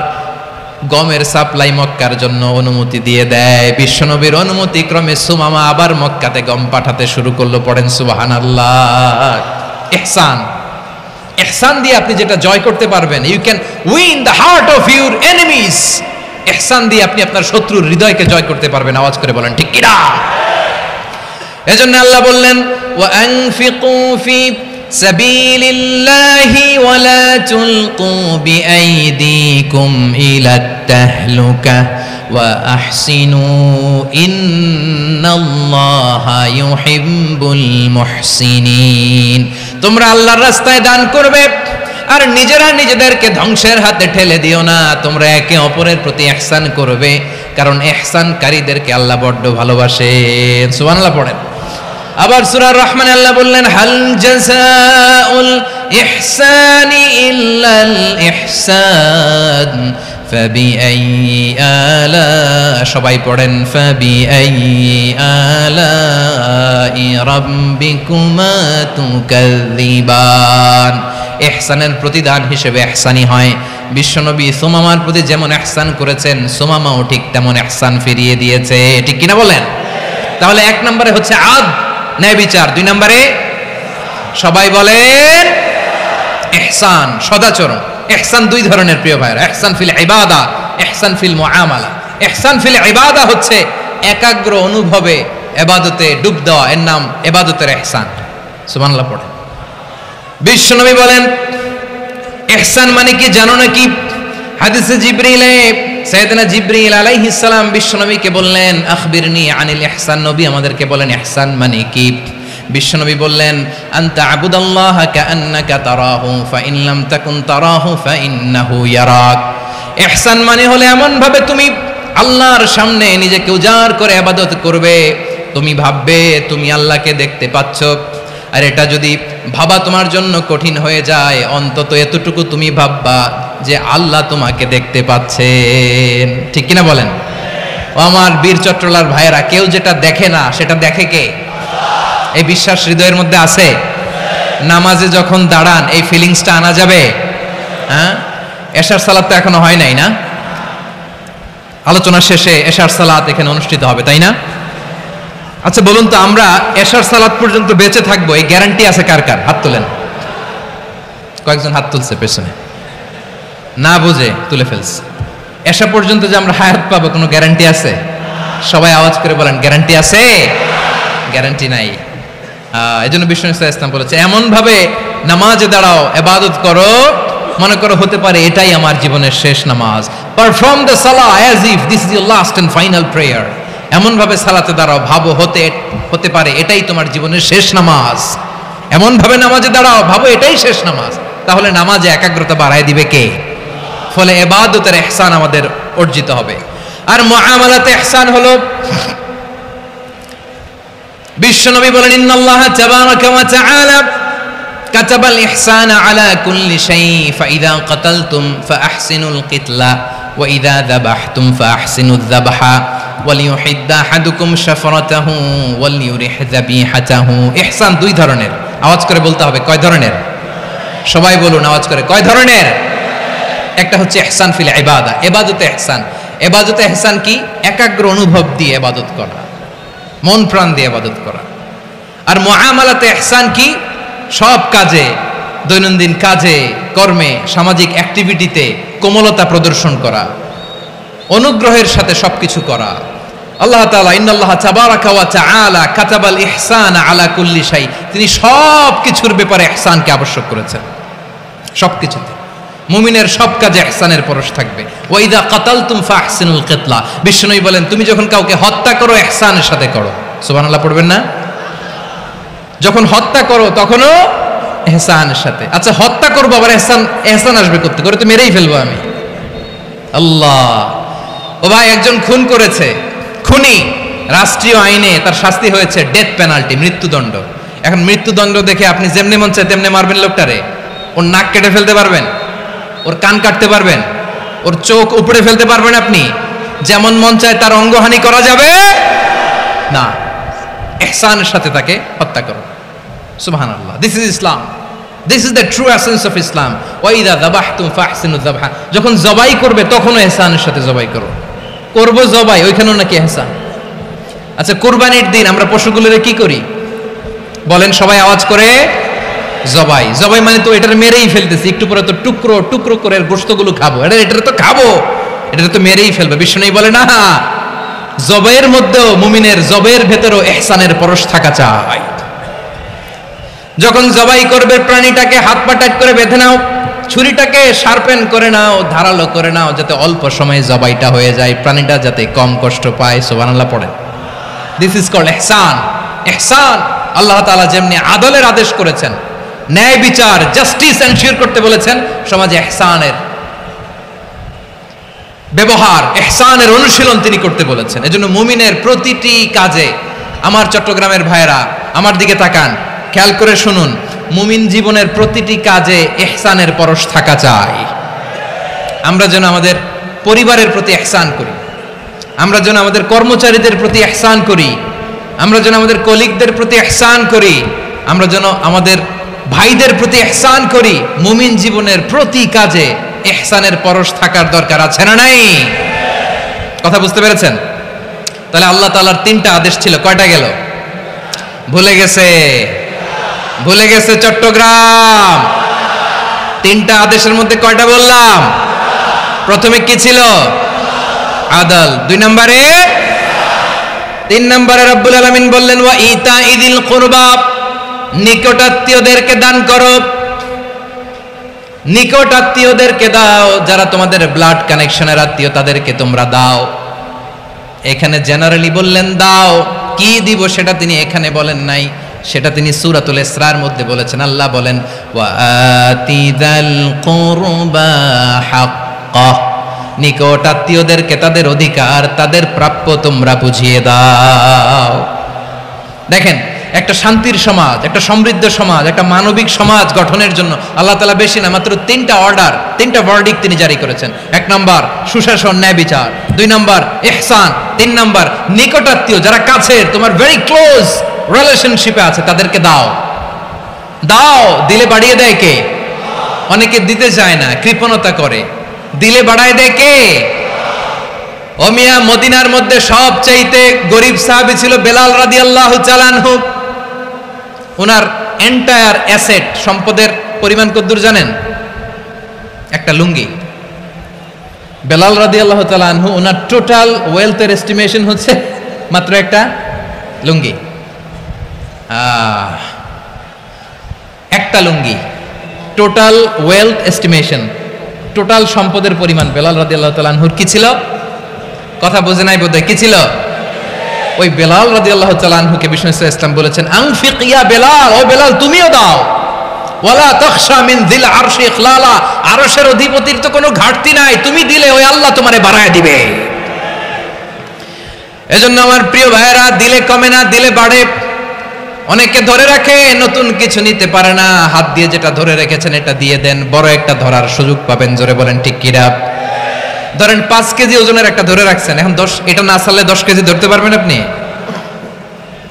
গমের সাপ্লাই মক্কার জন্য অনুমতি দিয়ে দেয়। বিশ্বনবীর অনুমতি ক্রমে সুমামা আবার মক্কাতে গম পাঠাতে শুরু করলো। পড়েন সুবহানাল্লাহ। ইহসান, ইহসান দিয়ে আপনি যেটা জয় করতে পারবেন, you can win the heart of your enemies. ইহসান দিয়ে আপনি আপনার শত্রুর হৃদয়কে জয় করতে পারবেন। আওয়াজ করে বলেন ঠিক কি না? এজন্য আল্লাহ বললেন, ওয়া আনফিকু ফি সাবিলিল্লাহি ওয়া লা তুলকু বিআইদিকুম ইলাত তাহলুকা ওয়া আহসিনু ইন্নাল্লাহা ইউহিব্বুল মুহসিনিন। তোমরা আল্লাহর রাস্তায় দান করবে আর নিজেরা নিজেদেরকে ধ্বংসের হাতে ঠেলে দিও না। তোমরা একে অপরের প্রতি ইহসান করবে, কারণ ইহসানকারীদেরকে আল্লাহ বড্ড ভালোবাসেন। সুবহানাল্লাহ পড়েন। আবার সূরা রহমানে আল্লাহ বললেন, হাল জাযাউল ইহসানি ইল্লাল ইহসান ফাবিআইয়ি আলা, সবাই পড়েন, ফাবিআইয়ি আলাই রাব্বিকুমা তুকাযযিবান। ইহসানের প্রতিদান হিসেবে ইহসানি হয়। বিশ্বনবী সুমামার প্রতি যেমন ইহসান করেছেন, সুমামাও ঠিক তেমন ইহসান ফিরিয়ে দিয়েছে। ঠিক কিনা বলেন? তাহলে এক নম্বরে হচ্ছে আদ, ন্যায় বিচার। দুই নম্বরে সবাই বলেন ইহসান, সদাচরণ। ইহসান দুই ধরনের প্রিয় ভাইরা, ইহসান ফিল ইবাদা, ইহসান ফিল মুআমালা। ইহসান ফিল ইবাদা হচ্ছে একাগ্র অনুভবে ইবাদতে ডুব দেওয়া, এর নাম ইবাদতের ইহসান। সুবহানাল্লাহ পড়ে। বিশ্বনবী বলেন ইহসান মানে কি জানো নাকি? হাদিসে জিবরিলে সাইয়েদনা জিবরিল আলাইহিস সালাম বিশ্বনবীকে বললেন, আখবিরনি আনিল ইহসান। নবী আমাদেরকে বলেন ইহসান মানে কি? বিশ্বনবী বললেন, আনতা আবুদাল্লাহা কাআন্নাকা তারাহু ফাইন লাম তাকুন তারাহু ফাইন্নাহু ইয়ারাক। ইহসান মানে হলো এমন ভাবে তুমি আল্লাহর সামনে নিজেকে উজাড় করে ইবাদত করবে, তুমি ভাববে তুমি আল্লাহকে দেখতে পাচ্ছ। আর এটা যদি ভাবা তোমার জন্য কঠিন হয়ে যায়, অন্তত এতটুকু তুমি ভাববা যে আল্লাহ তোমাকে দেখতে পাচ্ছেন। ঠিক কিনা বলেন? ও আমার বীর চট্টলার ভাইয়েরা, কেউ যেটা দেখে না সেটা দেখে কে? এই বিশ্বাস হৃদয়ের মধ্যে আছে? নামাজে যখন দাঁড়ান এই ফিলিংসটা আনা যাবে? হ্যাঁ, এশার সালাত তো এখনো হয় নাই না? আলোচনা শেষে এশার সালাত এখানে অনুষ্ঠিত হবে, তাই না? আচ্ছা বলুন তো, আমরা এশার সালাত পর্যন্ত বেঁচে থাকবো এই গ্যারান্টি আছে কার কার? হাত তোলেন। কয়েকজন হাত তুলছে পেছনে, না বুঝে তুলে ফেলছে। এশা পর্যন্ত যে আমরা হায়াত পাবো কোনো গ্যারান্টি আছে? সবাই আওয়াজ করে বলেন গ্যারান্টি আছে? গ্যারান্টি নাই। এজন্য বিষ্ণু ইসলাম বলেছে, এমন ভাবে নামাজে দাঁড়াও, ইবাদত করো, মনে করো হতে পারে এটাই আমার জীবনের শেষ নামাজ। পারফর্ম দ্য সালাহ as if this is your last and final prayer. এমন ভাবে সালাতে দাঁড়াও ভাবো হতে পারে এটাই তোমার জীবনের শেষ নামাজ। এমন ভাবে নামাজে দাঁড়াও ভাবো এটাই শেষ নামাজ। তাহলে নামাজে একাগ্রতা বাড়ায় দিবে কে? ফলে ইবাদতের ইহসান আমাদের অর্জিত হবে। আর মুআমালাতে ইহসান হলো, বিশ্বনবী বলেন ইন্নাল্লাহা তাবারাকা ওয়া তাআলা কাতাবাল ইহসানা আলা কুল্লি শাই ফাইদা কাতালতুম ফাআহসিনুল কিতলা ওয়া ইযা যাবাহতুম ফাআহসিনুয যাবহা ওয়ালিয়ুহিদ্দা আহাদুকুম শাফরাতাহু ওয়ালিয়ুরিহ যাবিহাতাহু। ইহসান দুই ধরনের, আওয়াজ করে বলতে হবে কয় ধরনের? সবাই বলুন আওয়াজ করে, কয় ধরনের? একটা হচ্ছে ইহসান ফিল ইবাদা, ইবাদতে ইহসান। ইবাদতে ইহসান কি? একাগ্র অনুভব দিয়ে ইবাদত করা, মন প্রাণ দিয়ে ইবাদত করা। আর মুআমালাতে ইহসান কি? সব কাজে, দৈনন্দিন কাজে, কর্মে, সামাজিক অ্যাক্টিভিটিতে কোমলতা প্রদর্শন করা, অনুগ্রহের সাথে সবকিছু করা। আল্লাহ তাআলা ইন্নাল্লাহা তাবারাকা ওয়া তাআলা কাতাবাল ইহসানা আলা কুল্লি শাই, তিনি সব কিছুর ব্যাপারে ইহসানকে আবশ্যক করেছেন। সবকিছুতে মুমিনের সব কাজে ইহসানের পরশ থাকবে। ওয়া ইযা কাতালতুম ফাহসিনুল কিতলা, বিশ্বনবী বলেন তুমি যখন কাউকে হত্যা করো ইহসানের সাথে করো। সুবহানাল্লাহ পড়বেন না? যখন হত্যা করো তখনও ইহসানের সাথে। আচ্ছা হত্যা করবো আবার ইহসান আসবে করতে করে, তো মেরেই ফেলবো আমি। আল্লাহ, ও ভাই একজন খুন করেছে, খুনি, রাষ্ট্রীয় আইনে তার শাস্তি হয়েছে ডেথ পেনাল্টি, মৃত্যুদণ্ড। এখন মৃত্যুদণ্ড দেখে আপনি যেমনি মন চায় তেমনি মারবেন লোকটারে? ওর নাক কেটে ফেলতে পারবেন? ওর কান কাটতে পারবেন? ওর চোখ উপড়ে ফেলতে পারবেন আপনি? যেমন মন চায় তার অঙ্গহানি করা যাবে না। ইহসানের সাথে তাকে হত্যা করো। সুবহানাল্লাহ, this is Islam, this is the true essence of Islam. ওয়া ইযা যাবাহতুম ফাহসিনুয যাবহা, যখন জবাই করবে তখনও ইহসানের সাথে জবাই করো। করব জবাই, ওইখানেও নাকি ইহসান। আচ্ছা কুরবানির দিন আমরা পশুগুলোরে কি করি বলেন সবাই আওয়াজ করে? জবাই। জবাই মানে তো এটার মেরেই ফেলতেছি, একটু পরে তো টুকরো টুকরো করে গোশতগুলো খাবো, এটা তো খাবো, এটা তো মেরেই ফেলবে। বিশ্বনবী বলে না, জবাইয়ের মধ্যেও মুমিনের জবাইয়ের ভেতরেও ইহসানের পরশ থাকা চাই। যখন জবাই করবে প্রাণীটাকে হাত পা টাইট করে বেঁধে নাও, ছুরিটাকে শার্পেন করে নাও, ধারালো করে নাও, যাতে অল্প সময়ে জবাইটা হয়ে যায়, প্রাণীটা যাতে কম কষ্ট পায়। সুবহানাল্লাহ পড়ে। দিস ইজ কল্ড ইহসান। ইহসান আল্লাহ তাআলা যেমনি আদলের আদেশ করেছেন, ন্যায় বিচার, জাস্টিস এনশিওর করতে বলেছেন, সমাজে ইহসানের ব্যবহার, ইহসানের অনুশীলন তিনি করতে বলেছেন। এজন্য মুমিনের প্রতিটি কাজে, আমার চট্টগ্রামের ভাইয়েরা আমার দিকে তাকান, খেয়াল করে শুনুন, মুমিন জীবনের প্রতিটি কাজে ইহসানের পরশ থাকা চাই। আমরা যেন আমাদের পরিবারের প্রতি ইহসান করি, আমরা যেন আমাদের কর্মচারীদের প্রতি ইহসান করি, আমরা যেন আমাদের কলিগদের প্রতি ইহসান করি, আমরা যেন আমাদের ভাইদের প্রতি ইহসান করি। মুমিন জীবনের প্রতি কাজে ইহসানের পরশ থাকার দরকার আছে না নাই? কথা বুঝতে পেরেছেন? তাহলে আল্লাহ তাআলার তিনটা আদেশ ছিল, কয়টা গেল? ভুলে গেছে, ভুলে গেছে চট্টগ্রাম। তিনটা আদেশের মধ্যে কয়টা বললাম? প্রথমে কি ছিল? আদল। 2 নম্বরে, 3 নম্বরে রব্বুল আলামিন বললেন ওয়া ইতাইদিল কুরবা, নিকটাত্মীয়দেরকে দান করো। নিকটাত্মীয়দেরকে দাও, যারা তোমাদের ব্লাড কানেকশনের আত্মীয় তাদেরকে তোমরা দাও। এখানে জেনারেলি বললেন দাও, কি দিব সেটা তিনি এখানে বলেন নাই, সেটা তিনি সূরাতুল ইসরার মধ্যে বলেছেন। আল্লাহ বলেন ওয়া আতিযাল কুরবা হাক্কাহ, নিকটাত্মীয়দেরকে তাদের অধিকার, তাদের প্রাপ্য তোমরা বুঝিয়ে দাও। দেখেন, একটা শান্তির সমাজ, একটা সমৃদ্ধ সমাজ, একটা মানবিক সমাজ গঠনের জন্য আল্লাহ তাআলা বেশি না, মাত্র 3টা অর্ডার, 3টা ভার্ডিক্ট তিনি জারি করেছেন। 1 নম্বর সুশাসন, ন্যায় বিচার। 2 নম্বর ইহসান। 3 নম্বর নিকটাত্মীয়, যারা কাছের, তোমার ভেরি ক্লোজ রিলেশনশিপে আছে, তাদেরকে দাও। দাও, দিলে বাড়িয়ে দেয় কে? অনেকে দিতে চায় না, কৃপণতা করে। দিলে বাড়ায় দেয় কে? ও মিয়া, মদিনার মধ্যে সবচাইতে গরিব সাহাবী ছিল বেলাল রাদিয়াল্লাহু তাআলা আনহু। ওনার এন্টায়ার অ্যাসেট, সম্পদের পরিমাণ কতদূর জানেন? একটা লুঙ্গি। বেলাল রাদিয়াল্লাহু তাআলা আনহু, ওনার টোটাল ওয়েলথের এস্টিমেশন হচ্ছে মাত্র একটা লুঙ্গি। একটা লুঙ্গি, টোটাল ওয়েলথ এস্টিমেশন, টোটাল সম্পদের পরিমাণ বেলাল রাদিয়াল্লাহু তাআলা আনহুর কি ছিল? কথা বুঝে নাই বোধহয়, কি ছিল? ওই বেলাল রাদিয়াল্লাহু তাআলা আনহুকে বিষ্ণু ইসলাম বলেছেন, আনফিক ইয়া বেলাল, ও বেলাল তুমিও দাও। ওয়ালা তাখশা মিন যিল আরশি ইখলালা, আরশের অধিপতির তো কোনো ঘাটতি নাই, তুমি দিলে ওই আল্লাহ তোমারে বাড়ায় দিবে। এজন্য আমার প্রিয় ভাইয়েরা, দিলে কমে না, দিলে বাড়ে। অনেকে ধরে রাখে, নতুন কিছু নিতে পারে না, হাত দিয়ে যেটা ধরে রেখেছেন এটা দিয়ে দেন, বড় একটা ধরার সুযোগ পাবেন। জোরে বলেন ঠিক কিনা? ধরেন 5 কেজি ওজনের একটা ধরে রাখছেন, এখন 10, এটা না ছাড়লে 10 কেজি ধরতে পারবেন আপনি?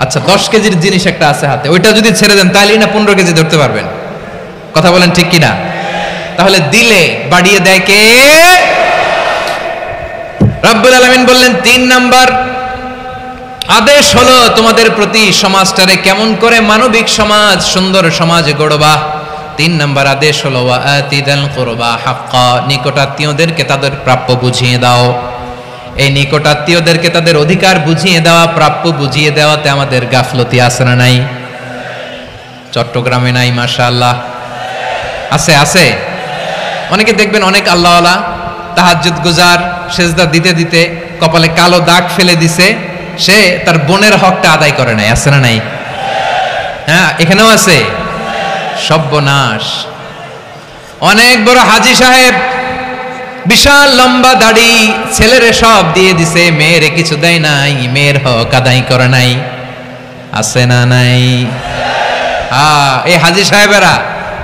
আচ্ছা 10 কেজির জিনিস একটা আছে হাতে, ওইটা যদি ছেড়ে দেন তাহলেই না 15 কেজি ধরতে পারবেন? কথা বলেন ঠিক কিনা? তাহলে দিলে বাড়িয়ে দেয় কে? রব্বুল আলামিন বললেন 3 নাম্বার আদেশ হলো তোমাদের প্রতি সমাজটারে কেমন করে মানবিক সমাজ, সুন্দর সমাজ গড়বা। 3 নাম্বার আদেশ হলো ওয়া আতিদাল কুরবা হাক্কা, নিকটাত্মীয়দেরকে তাদের প্রাপ্য বুঝিয়ে দাও। এই নিকটাত্মীয়দেরকে তাদের অধিকার বুঝিয়ে দেওয়া, প্রাপ্য বুঝিয়ে দেওয়াতে আমাদের গাফলতি আছে না নাই? চট্টগ্রামে নাই? মাশাআল্লাহ আছে, আছে। অনেকে দেখবেন অনেক আল্লাহওয়ালা তাহাজ্জুদ গুজার, সেজদা দিতে দিতে কপালে কালো দাগ ফেলে দিছে, সে তার বোনের হকটা আদায় করে নাই। আছে না নাই? হ্যাঁ, এখানেও আছে। সর্বনাশ। অনেক বড় হাজী সাহেব, বিশাল লম্বা দাড়ি, ছেলেরে সব দিয়ে দিছে, মেয়েরে কিছু দেয় নাই, মেয়ের হক আদায় করে নাই। আছে না নাই? এই হাজী সাহেবেরা,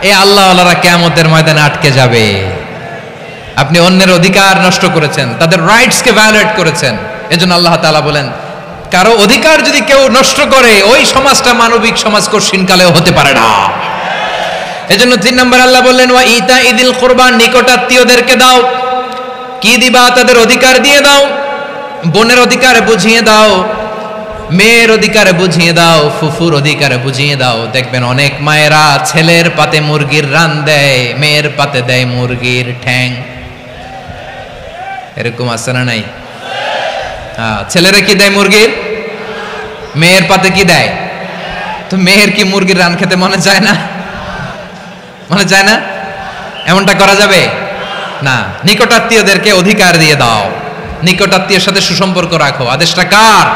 এই আল্লাহওয়ালারা কিয়ামতের ময়দানে আটকে যাবে। আপনি অন্যের অধিকার নষ্ট করেছেন, তাদের রাইটস কে ভায়োলেট করেছেন। এজন্য আল্লাহ তাআলা বলেন, কারো অধিকার যদি কেউ নষ্ট করে, ওই সমাজটা মানবিক সমাজ কঠিনকালেও হতে পারে না। এজন্য 3 নম্বর আল্লাহ বললেন ওয়া ইতা ইদিল কুরবান, নিকটাত্মীয়দেরকে দাও। কি দিবা? তাদের অধিকার দিয়ে দাও। বোনের অধিকার বুঝিয়ে দাও, মেয়ের অধিকার বুঝিয়ে দাও, ফুফুর অধিকার বুঝিয়ে দাও। দেখবেন অনেক মায়েরা ছেলের পাতে মুরগির রান দেয়, মেয়ের পাতে দেয় মুরগির ঠ্যাং। এরকম আছে না নাই? হ্যাঁ, ছেলেরা কি দেয়? মুরগির। মেয়ের পাতে কি দেয়? তো মেয়ের কি মুরগির রান খেতে মনে চায় না? মনে চায় না? এমনটা করা যাবে না। নিকটাত্মীয়দেরকে অধিকার দিয়ে দাও, নিকটাত্মীয়ের সাথে সুসম্পর্ক রাখো। আদেশটা কার?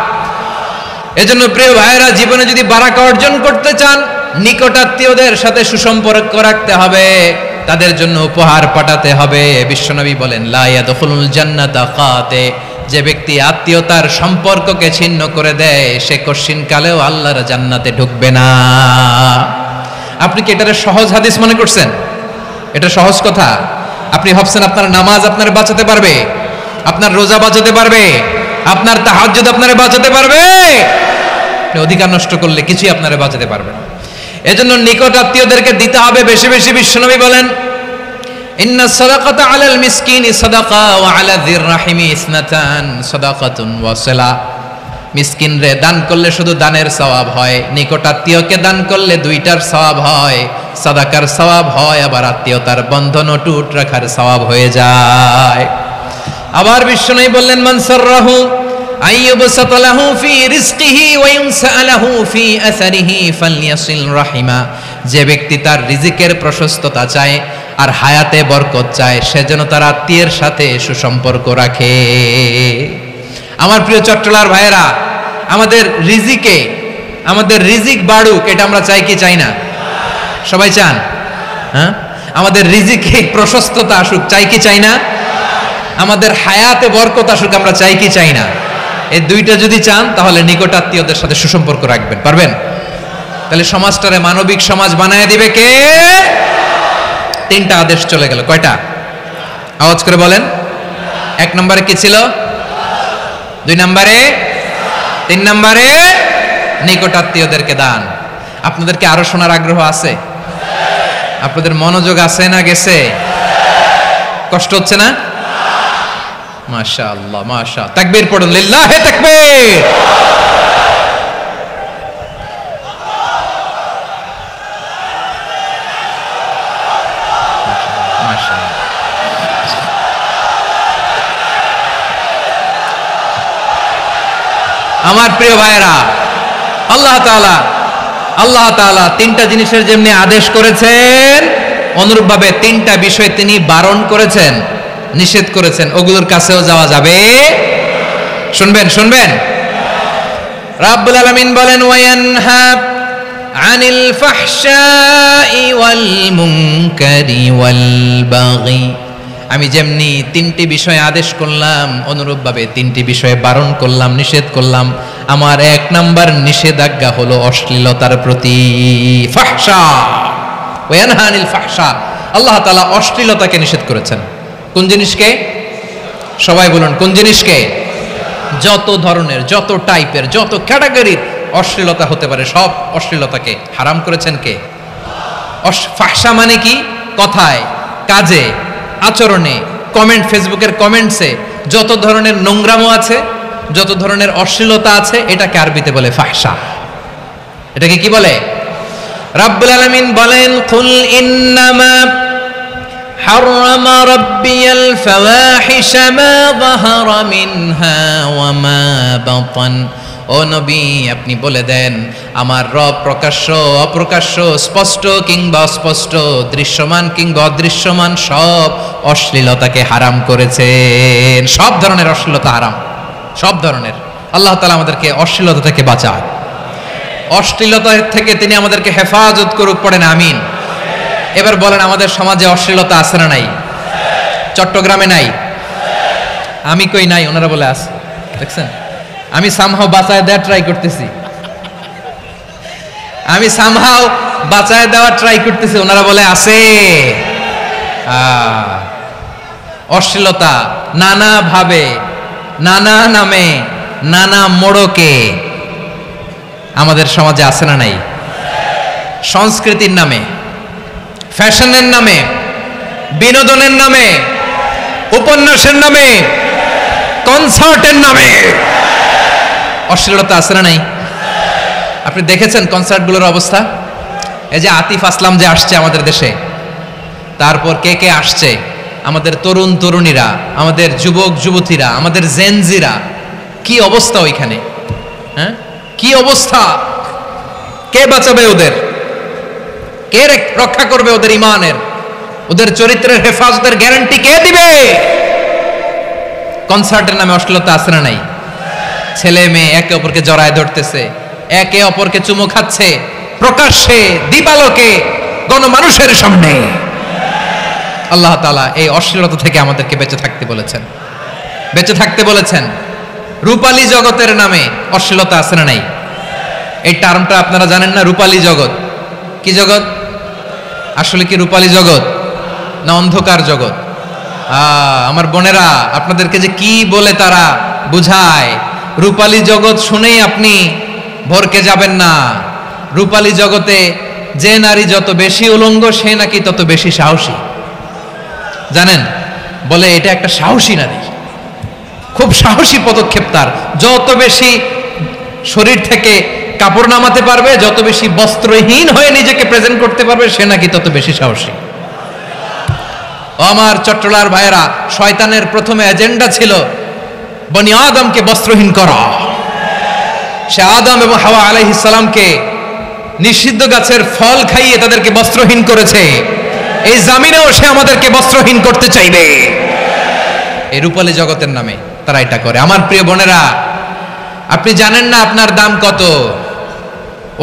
এজন্য প্রিয় ভাইয়েরা, জীবনে যদি বারাকা অর্জন করতে চান, নিকটাত্মীয়দের সাথে সুসম্পর্ক রাখতে হবে, তাদের জন্য উপহার পাঠাতে হবে। বিশ্বনবী বলেন লা ইয়াদখুলুল জান্নাতা কাতে, যে ব্যক্তি আত্মীয়তার সম্পর্ককে ছিন্ন করে দেয়, সে কঠিনকালেও আল্লাহর জান্নাতে ঢুকবে না। আপনি কি এটারে সহজ হাদিস মনে করছেন? এটা সহজ কথা? আপনি ভাবছেন আপনার নামাজ আপনার বাঁচাতে পারবে, আপনার রোজা বাঁচাতে পারবে, আপনার তাহাজ্জুদ আপনারে বাঁচাতে পারবে? অধিকার নষ্ট করলে কিছুই আপনারে বাঁচাতে পারবে না। এজন্য নিকট আত্মীয়দেরকে দিতে হবে বেশি বেশি। বিশ্বনবী বলেন ইন্না সাদাকাতা আলাল মিসকিনি সাদাকা ওয়া আলা যির রাহিমি ইসনাতান সাদাকাতুন ওয়া সিলা। মিসকিনরে দান করলে শুধু দানের সওয়াব হয়, নিকট আত্মীয়কে দান করলে 2টার সওয়াব হয়, সাদাকার সওয়াব হয়, আবার আত্মীয়তার বন্ধন অটুট রাখার সওয়াব হয়ে যায়। আবার বিশ্বনবী বললেন মান সাররাহু আইয়ুবসাতা লাহু ফি রিজকিহি ওয়া ইনসালাহু ফি আসারিহি ফালইয়াসিল রাহিমা। যে ব্যক্তি তার রিজিকের প্রশস্ততা চায় আর হায়াতে বরকত চায়, সে যেন তার আত্মীয়ের সাথে সুসম্পর্ক রাখে। আমার প্রিয় চট্টলার ভাইয়েরা, আমাদের রিজিক বাড়ুক, এটা আমরা চাই কি চাই না? সবাই চান? হ্যাঁ, আমাদের রিজিকে প্রশস্ততা আসুক, চাই কি চাই না? আমাদের হায়াতে বরকত আসুক, আমরা চাই কি চাই না? এই 2টা যদি চান, তাহলে নিকট আত্মীয়দের সাথে সুসম্পর্ক রাখবেন। পারবেন? তাহলে সমাজটারে মানবিক সমাজ বানায় দিবে কে? 3টা আদেশ চলে গেল। কয়টা? আওয়াজ করে বলেন। 1 নম্বরে কি ছিল? 2 নম্বরে, 3 নম্বরে নিকট আত্মীয়দেরকে দান। আপনাদেরকে আরো শোনার আগ্রহ আছে? আপনাদের মনোযোগ আছে না গেছে? কষ্ট হচ্ছে না? মাশাআল্লাহ, মাশাআল্লাহ। তাকবীর পড়ুন, লিল্লাহি তাকবীর। আমার প্রিয় ভাইয়েরা, আল্লাহ তাআলা 3টা জিনিসের যেমনি আদেশ করেছেন, অনুরূপভাবে 3টা বিষয় তিনি বারণ করেছেন, নিষেধ করেছেন। ওগুলোর কাছেও যাওয়া যাবে? শুনবেন? রাব্বুল আলামিন বলেন ওয়ায়ানহা আনিল ফাহশাই ওয়াল মুনকারি ওয়াল বাগি, আমি যেমনি তিনটি বিষয়ে আদেশ করলাম অনুরূপভাবে তিনটি বিষয়ে বারণ করলাম, নিষেধ করলাম। আমার এক নাম্বার নিষেধাজ্ঞা হলো অশ্লীলতার প্রতি। ফাহশা ওয়ায়ানহা আনিল ফাহশা, আল্লাহ তাআলা অশ্লীলতাকে নিষেধ করেছেন। কোন জিনিসকে? সবাই বলুন কোন জিনিসকে? যত ধরনের, যত টাইপের, যত ক্যাটাগরির অশ্লীলতা হতে পারে সব অশ্লীলতাকে হারাম করেছেন কে? ফাহশা মানে কি? কথায়, কাজে, আচরণে, কমেন্ট, ফেসবুকের কমেন্টসে যত ধরনের নোংরামো আছে, যত ধরনের অশ্লীলতা আছে, এটাকে আরবিতে বলে ফাহশা। এটাকে কি বলে? রাব্বুল আলামিন বলেন কুল ইন্নামা حرم ربي الفواحش ما ظهر منها وما بطن। ও নবী আপনি বলে দেন আমার রব প্রকাশ্য অপ্রকাশ্য, স্পষ্ট কিংবা অস্পষ্ট, দৃশ্যমান কিংবা অদৃশ্যমান সব অশ্লীলতাকে হারাম করেছেন। সব ধরনের অশ্লীলতা হারাম, সব ধরনের। আল্লাহ তাআলা আমাদেরকে অশ্লীলতা থেকে বাঁচায়, অশ্লীলতা থেকে তিনি আমাদেরকে হেফাজত করুক, পড়েন আমিন। এবার বলেন আমাদের সমাজে অশ্লীলতা আছে না নাই? চট্টগ্রামে নাই? আমি কই নাই, ওনারা বলে আছে। দেখছেন, আমি সামহাও বাঁচায় দেওয়ার ট্রাই করতেছি, আমি সামহাও বাঁচায় দেওয়ার ট্রাই করতেছি, ওনারা বলে আছে। অশ্লীলতা নানা ভাবে, নানা নামে, নানা মোড়কে আমাদের সমাজে আছে না নাই? সংস্কৃতির নামে, ফ্যাশনের নামে, বিনোদনের নামে, উপন্যাসের নামে, কনসার্টের নামে অশ্লীলতা আছে না নাই? আপনি দেখেছেন কনসার্টগুলোর অবস্থা? এই যে আতিফ আসলাম যে আসছে আমাদের দেশে, তারপর কে কে আসছে, আমাদের তরুণ তরুণীরা, আমাদের যুবক যুবতীরা, আমাদের জেনজিরা, কি অবস্থা ওইখানে? হ্যাঁ, কি অবস্থা? কে বাঁচাবে ওদের? কে রক্ষা করবে ওদের ইমানের, ওদের চরিত্রের হেফাজতের গ্যারান্টি কে দিবে? কনসার্টের নামে অশ্লীলতা আছে না নাই? ছেলে মেয়ে একে অপরকে জড়ায় ধরতেছে, একে অপরকে চুমু খাচ্ছে প্রকাশ্যে, দিবালোকে, গণমানুষের সামনে। আল্লাহ তাআলা এই অশ্লীলতা থেকে আমাদেরকে বেঁচে থাকতে বলেছেন, বেঁচে থাকতে বলেছেন। রূপালী জগতের নামে অশ্লীলতা আছে না নাই? এই টার্মটা আপনারা জানেন না? রূপালী জগৎ কি জগৎ? আসলে কি রূপালী জগৎ না অন্ধকার জগৎ? আমার বোনেরা, আপনাদেরকে যে কি বলে তারা বুঝায়, রূপালী জগৎ শুনেই আপনি ভরকে যাবেন না। রূপালী জগতে যে নারী যত বেশি উলঙ্গ সে নাকি তত বেশি সাহসী, জানেন? বলে এটা একটা সাহসী নারী, খুব সাহসী পদক্ষেপ তার। যত বেশি শরীর থেকে কাপড় নামাতে পারবে, যত বেশি বস্ত্রহীন হয়ে নিজেকে প্রেজেন্ট করতে পারবে, সে নাকি তত বেশি সাহসী। আমার চট্টলার ভাইয়েরা, শয়তানের প্রথম এজেন্ডা ছিল বনি আদমকে বস্ত্রহীন করা। সে আদম এবং হাওয়া আলাইহিস সালামকে নিষিদ্ধ গাছের ফল খাইয়ে তাদেরকে বস্ত্রহীন করেছে। এই জামিনেও সে আমাদেরকে বস্ত্রহীন করতে চাইবে। এই রূপালী জগতের নামে তারা এটা করে। আমার প্রিয় বোনেরা, আপনি জানেন না আপনার দাম কত?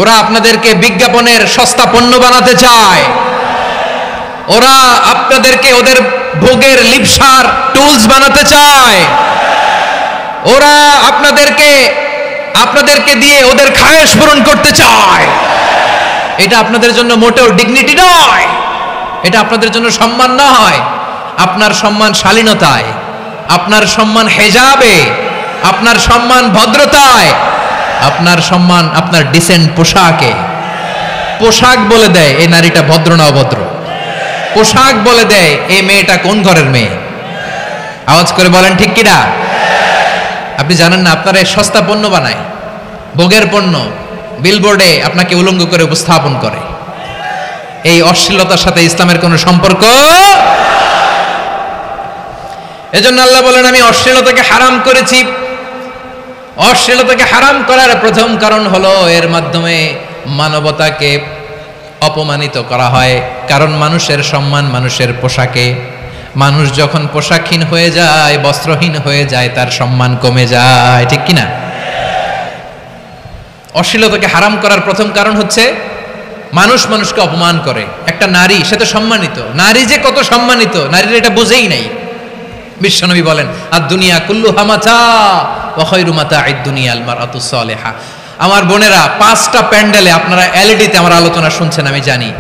ওরা আপনাদেরকে বিজ্ঞাপনের সস্তা পণ্য বানাতে চায়। ওরা আপনাদেরকে ওদের ভোগের লিপসার টুলস বানাতে চায়। ওরা আপনাদেরকে দিয়ে ওদের খায়েশ পূরণ করতে চায়। এটা আপনাদের জন্য মোটেও ডিগনিটি নয়, এটা আপনাদের জন্য সম্মান নয়। আপনার সম্মান শালীনতায়, আপনার সম্মান হেজাবে, আপনার সম্মান ভদ্রতায়, আপনার সম্মান আপনার ডিসেন্ট পোশাকে। পোশাক বলে দেয় এই নারীটা ভদ্র না অভদ্র। পোশাক বলে দেয় এই মেয়েটা কোন ঘরের মেয়ে। আওয়াজ করে বলেন ঠিক কিনা? আপনি জানেন না আপনারা সস্তা পণ্য বানায়, ভোগের পণ্য, বিলবোর্ডে আপনাকে উলঙ্গ করে উপস্থাপন করে। এই অশ্লীলতার সাথে ইসলামের কোনো সম্পর্ক। এজন্য আল্লাহ বলেন আমি অশ্লীলতাকে হারাম করেছি। অশ্লীলতাকে হারাম করার প্রথম কারণ হলো এর মাধ্যমে মানবতাকে অপমানিত করা হয়। কারণ মানুষের সম্মান মানুষের পোশাকে। মানুষ যখন পোশাকহীন হয়ে যায়, বস্ত্রহীন হয়ে যায়, তার সম্মান কমে যায়, ঠিক কিনা? অশ্লীলতাকে হারাম করার প্রথম কারণ হচ্ছে মানুষ মানুষকে অপমান করে। একটা নারী, সে তো সম্মানিত, নারী যে কত সম্মানিত নারীর এটা বোঝেই নাই। বিশ্বনবী বলেন, আর দুনিয়া কুল্লুহা মাতা ওয়া খায়রু মাতা'আদ দুনিয়া আল মারআতুস সালিহা। আমার বোনেরা, 5টা প্যান্ডেলে আপনারা এলইডিতে আমার আলোচনা শুনছেন, আমি জানি।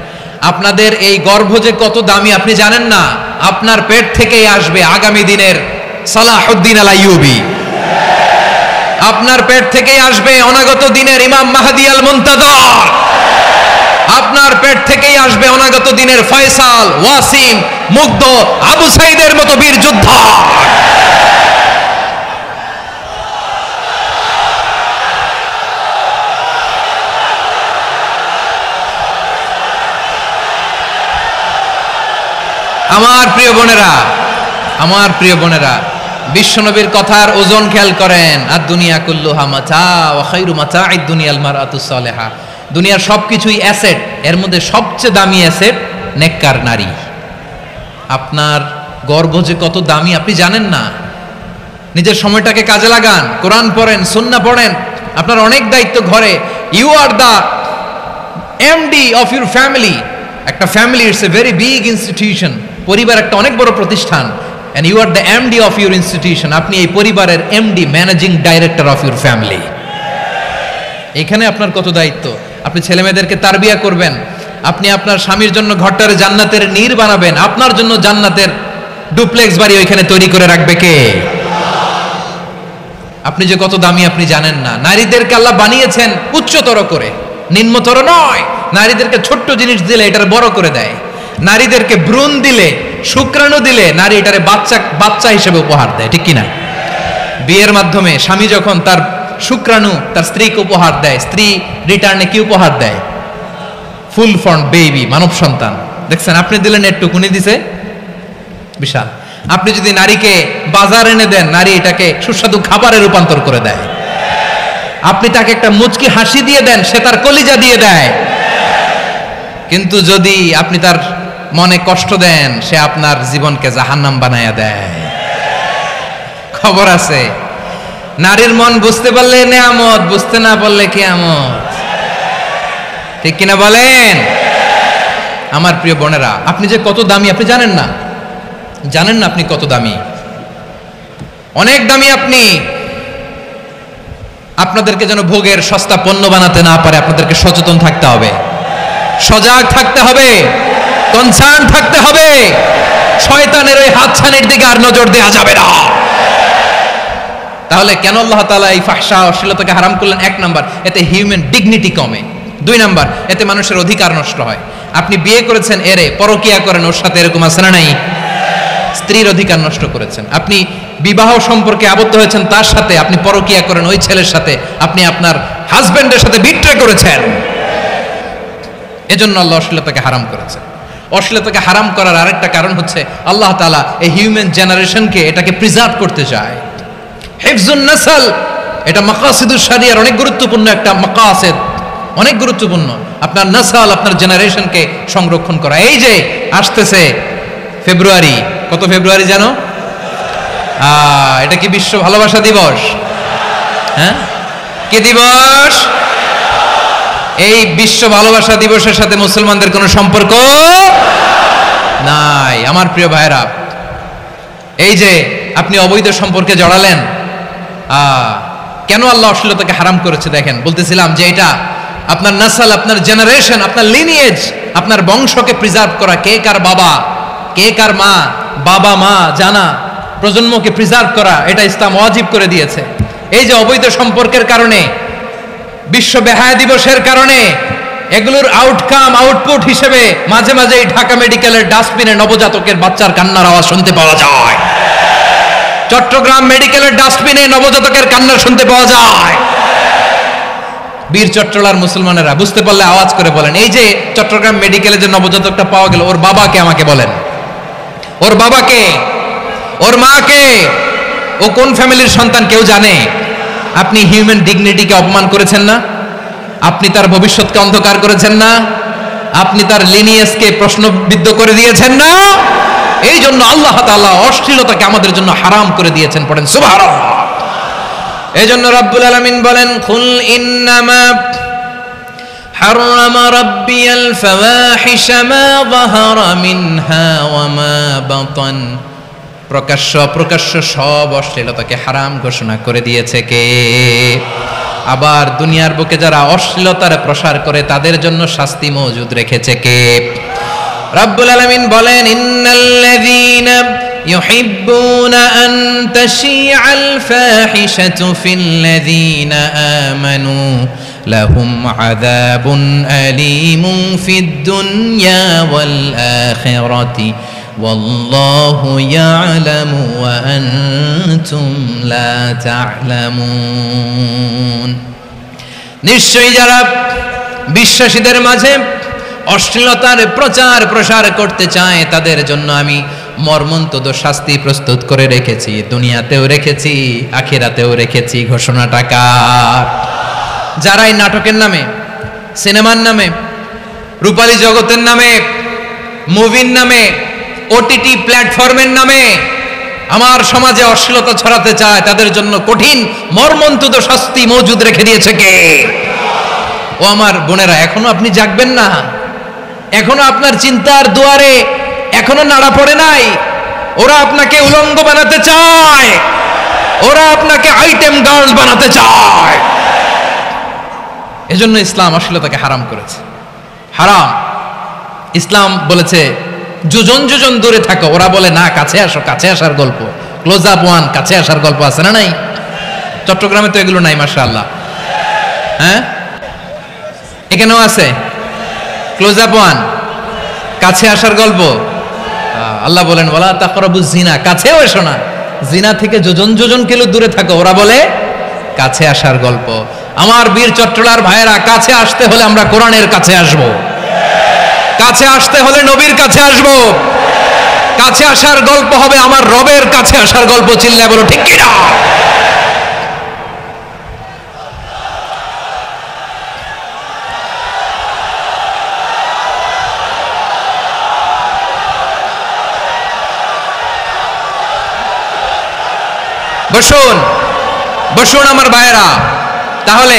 আপনাদের এই গর্ভ যে কত দামি আপনি জানেন না। আপনার পেট থেকেই আসবে আগামী দিনের সালাহুদ্দিন আল আইয়ুবী, আপনার পেট থেকেই আসবে অনাগত দিনের ইমাম মাহদী আল মুনতাযর, আপনার পেট থেকেই আসবে অনাগত দিনের ফয়সাল, ওয়াসিম, মুগ্ধ, আবু সাইদের মতো বীর যোদ্ধা। আমার প্রিয় বোনেরা, আমার প্রিয় বোনেরা, বিশ্বনবীর কথার ওজন খেয়াল করেন। আর দুনিয়া কুল্লুহা মাতা ওয়া খায়রু মাতা'আদ দুনিয়া আল মারআতুস সালিহা। দুনিয়ার সবকিছুই অ্যাসেট, এর মধ্যে সবচেয়ে দামি অ্যাসেট নেককার নারী। আপনার গর্ভ যে কত দামি আপনি জানেন না। নিজের সময়টাকে কাজে লাগান, কোরআন পড়েন, সুন্নাহ পড়েন। আপনার অনেক দায়িত্ব ঘরে। You are the MD of your family. একটা family it's a very big institution. পরিবার একটা অনেক বড় প্রতিষ্ঠান। and you are the MD of your institution. আপনি এই পরিবারের MD, managing director of your family. এখানে আপনার কত দায়িত্ব। আপনি ছেলে মেয়েদেরকে তারবিয়া করবেন, আপনি আপনার স্বামীর জন্য ঘরটারে জান্নাতের নীর বানাবেন, আপনার জন্য জান্নাতের ডুপ্লেক্স বাড়ি ওইখানে তৈরি করে রাখবে কে? আপনি যে কত দামি আপনি জানেন না। নারীদেরকে আল্লাহ বানিয়েছেন উচ্চতর করে, নিম্নতর নয়। নারীদেরকে ছোট্ট জিনিস দিলে এটার বড় করে দেয়। নারীদেরকে ভ্রূণ দিলে, শুক্রাণু দিলে নারী এটারে বাচ্চা হিসেবে উপহার দেয়, ঠিক কিনা? বিয়ের মাধ্যমে স্বামী যখন তার শুক্রাণু তার স্ত্রীকে উপহার দেয়, স্ত্রী রিটার্নে কি উপহার দেয়? ফুল ফর্ম বেবি, মানব সন্তান। দেখছেন, আপনি দিলেন একটুকুনি, দিছে বিশাল। আপনি যদি নারীকে বাজার এনে দেন, নারী এটাকে সুস্বাদু খাবারে রূপান্তর করে দেয়। আপনি তাকে একটা মুচকি হাসি দিয়ে দেন, সে তার কলিজা দিয়ে দেয়। কিন্তু যদি আপনি তার মনে কষ্ট দেন, সে আপনার জীবনকে জাহান্নাম বানায়া দেয়। খবর আছে, নারীর মন বুঝতে পারলে নেয়ামত, বুঝতে না পারলে কিয়ামত, ঠিক কিনা বলেন? আমার প্রিয় বোনেরা, আপনি যে কত দামি আপনি জানেন না। জানেন না আপনি কত দামি, অনেক দামি আপনি। আপনাদেরকে যেন ভোগের সস্তা পণ্য বানাতে না পারে, আপনাদেরকে সচেতন থাকতে হবে, সজাগ থাকতে হবে, কনসার্ন থাকতে হবে। শয়তানের ওই হাতছানির দিকে আর নজর দেওয়া যাবে না। তাহলে কেন আল্লাহ তাআলা এই ফাহশা অশ্লীলতাকে হারাম করলেন? 1 নাম্বার, এতে হিউম্যান ডিগনিটি কমে। 2 নাম্বার, এতে মানুষের অধিকার নষ্ট হয়। আপনি বিয়ে করেছেন, এরে পরকিয়া করেন, ওর সাথে এরকম আছে না নাই? স্ত্রীর অধিকার নষ্ট করেছেন। আপনি বিবাহ সম্পর্কে আবদ্ধ হয়েছেন তার সাথে, আপনি পরকিয়া করেন ওই ছেলের সাথে, আপনি আপনার হাজবেন্ডের সাথে বিট্রে করেছেন। এজন্য আল্লাহ অশ্লীলতাকে হারাম করেছেন। অশ্লীলতাকে হারাম করার আরেকটা কারণ হচ্ছে আল্লাহ তাআলা এই হিউম্যান জেনারেশনকে এটাকে প্রিজার্ভ করতে চায়। হিফজুন নাসল, এটা মাকাসিদুশ শরিয়ার অনেক গুরুত্বপূর্ণ একটা মাকাসিদ, অনেক গুরুত্বপূর্ণ। আপনার নাসল, আপনার জেনারেশনকে সংরক্ষণ করা। এই যে আসতেছে ফেব্রুয়ারি, কত ফেব্রুয়ারি জানো? এটা কি বিশ্ব ভালোবাসা দিবস? হ্যাঁ, কি দিবস? এই বিশ্ব ভালোবাসা দিবসের সাথে মুসলমানদের কোনো সম্পর্ক নাই। আমার প্রিয় ভাইরা, এই যে আপনি অবৈধ সম্পর্কে জড়ালেন, কেন আল্লাহ অশ্লীলতাকে হারাম করেছে? দেখেন, বলতেছিলাম যে এটা আপনার নাসল, আপনার জেনারেশন, আপনার লিনিয়েজ, আপনার বংশকে প্রিজার্ভ করা। কে কার বাবা, কে কার মা, বাবা মা জানা, প্রজন্মকে প্রিজার্ভ করা, এটা ইসলাম ওয়াজিব করে দিয়েছে। এই যে অবৈধ সম্পর্কের কারণে, বিশ্ব বেহায়া দিবসের কারণে, এগুলোর আউটকাম, আউটপুট হিসেবে মাঝে মাঝে ঢাকা মেডিকেলের ডাস্টবিনে নবজাতকের বাচ্চার কান্নার আওয়াজ শুনতে পাওয়া যায়। চট্টগ্রাম মেডিকেলের ডাস্টবিনে নবজাতকের কান্না শুনতে পাওয়া যায়। বীর চট্টলার মুসলমানেরা বুঝতে পারলে আওয়াজ করে বলেন, এই যে চট্টগ্রাম মেডিকেলে যে নবজাতকটা পাওয়া গেল, ওর বাবাকে আমাকে বলেন, ওর বাবাকে, ওর মাকে, ও কোন ফ্যামিলির সন্তান কেউ জানে? আপনি হিউম্যান ডিগনিটিকে অপমান করেছেন না? আপনি তার ভবিষ্যৎকে অন্ধকার করেছেন না? আপনি তার লিনিয়েজকে প্রশ্নবিদ্ধ করে দিয়েছেন না? এই জন্য আল্লাহ তাআলা অশ্লীলতাকে আমাদের জন্য হারাম করে দিয়েছেন। পড়েন সুবহানাল্লাহ। এজন্য রব্বুল আলামিন বলেন, কুল ইন্নামা হারামা রাব্বিয়াল ফাওয়াহিশা মা যাহারা মিনহা ওয়া মা বাতান, প্রকাশ্য অপ্রকাশ্য সব অশ্লীলতাকে হারাম ঘোষণা করে দিয়েছে কে? আবার দুনিয়ার বুকে যারা অশ্লীলতার প্রসার করে তাদের জন্য শাস্তি মজুদ রেখেছে কে? রব্বুল আলামিন বলেন, ইন্নাল্লাযীনা ইউহিব্বুনা আন তাশিআল ফাহিশাতু ফিল্লাযীনা আমানু লাহুম আযাবুন আলীমুন ফিদ দুনিয়া ওয়াল আখিরাতি ওয়াল্লাহু ইয়ালামু ওয়া আনতুম লা তা'লামুন। নিশ্চয়ই যারা বিশ্বাসীদের মাঝে অশ্লীলতার প্রচার প্রসার করতে চায় তাদের জন্য আমি মর্মন্তুদ শাস্তি প্রস্তুত করে রেখেছি, দুনিয়াতেও রেখেছি, আখিরাতেও রেখেছি। ঘোষণাটা কার? যারা এই নাটকের নামে, সিনেমার নামে, রূপালী জগতের নামে, মুভির নামে, ওটিটি প্ল্যাটফর্মের নামে আমার সমাজে অশ্লীলতা ছড়াতে চায় তাদের জন্য কঠিন মর্মন্তুদ শাস্তি মজুদ রেখে দিয়েছে কে? ও আমার বোনেরা, এখনো আপনি জাগবেন না? এখনো আপনার চিন্তার দুয়ারে এখনো নাড়া পড়ে নাই? ওরা আপনাকে উলঙ্গ বানাতে চায়, ওরা আপনাকে আইটেম গার্ল বানাতে চায়। এজন্য ইসলাম অশ্লীলতাকে হারাম করেছে। হারাম। ইসলাম বলেছে যোজন যোজন দূরে থাকো, ওরা বলে না কাছে আসো, কাছে আসার গল্প, ক্লোজ আপ ওয়ান, কাছে আসার গল্প আছে না নাই? চট্টগ্রামে তো এগুলো নাই মাশাআল্লাহ। হ্যাঁ, এখানেও আছে ক্লোজ আপ ওয়ান, কাছে আসার গল্প। আল্লাহ বলেন ওয়ালা তাকরাবুজ জিনা, কাছেও এসো না, জিনা থেকে যোজন যোজন কিলো দূরে থাকো, ওরা বলে কাছে আসার গল্প। আমার বীর চট্টলার ভাইয়েরা, কাছে আসতে হলে আমরা কোরআনের কাছে আসব, কাছে আসতে হলে নবীর কাছে আসব, কাছে আসার গল্প হবে আমার রবের কাছে আসার গল্প। চিল্লায় বলো ঠিক কিনা? বসুন বসুন আমার ভাইয়েরা। তাহলে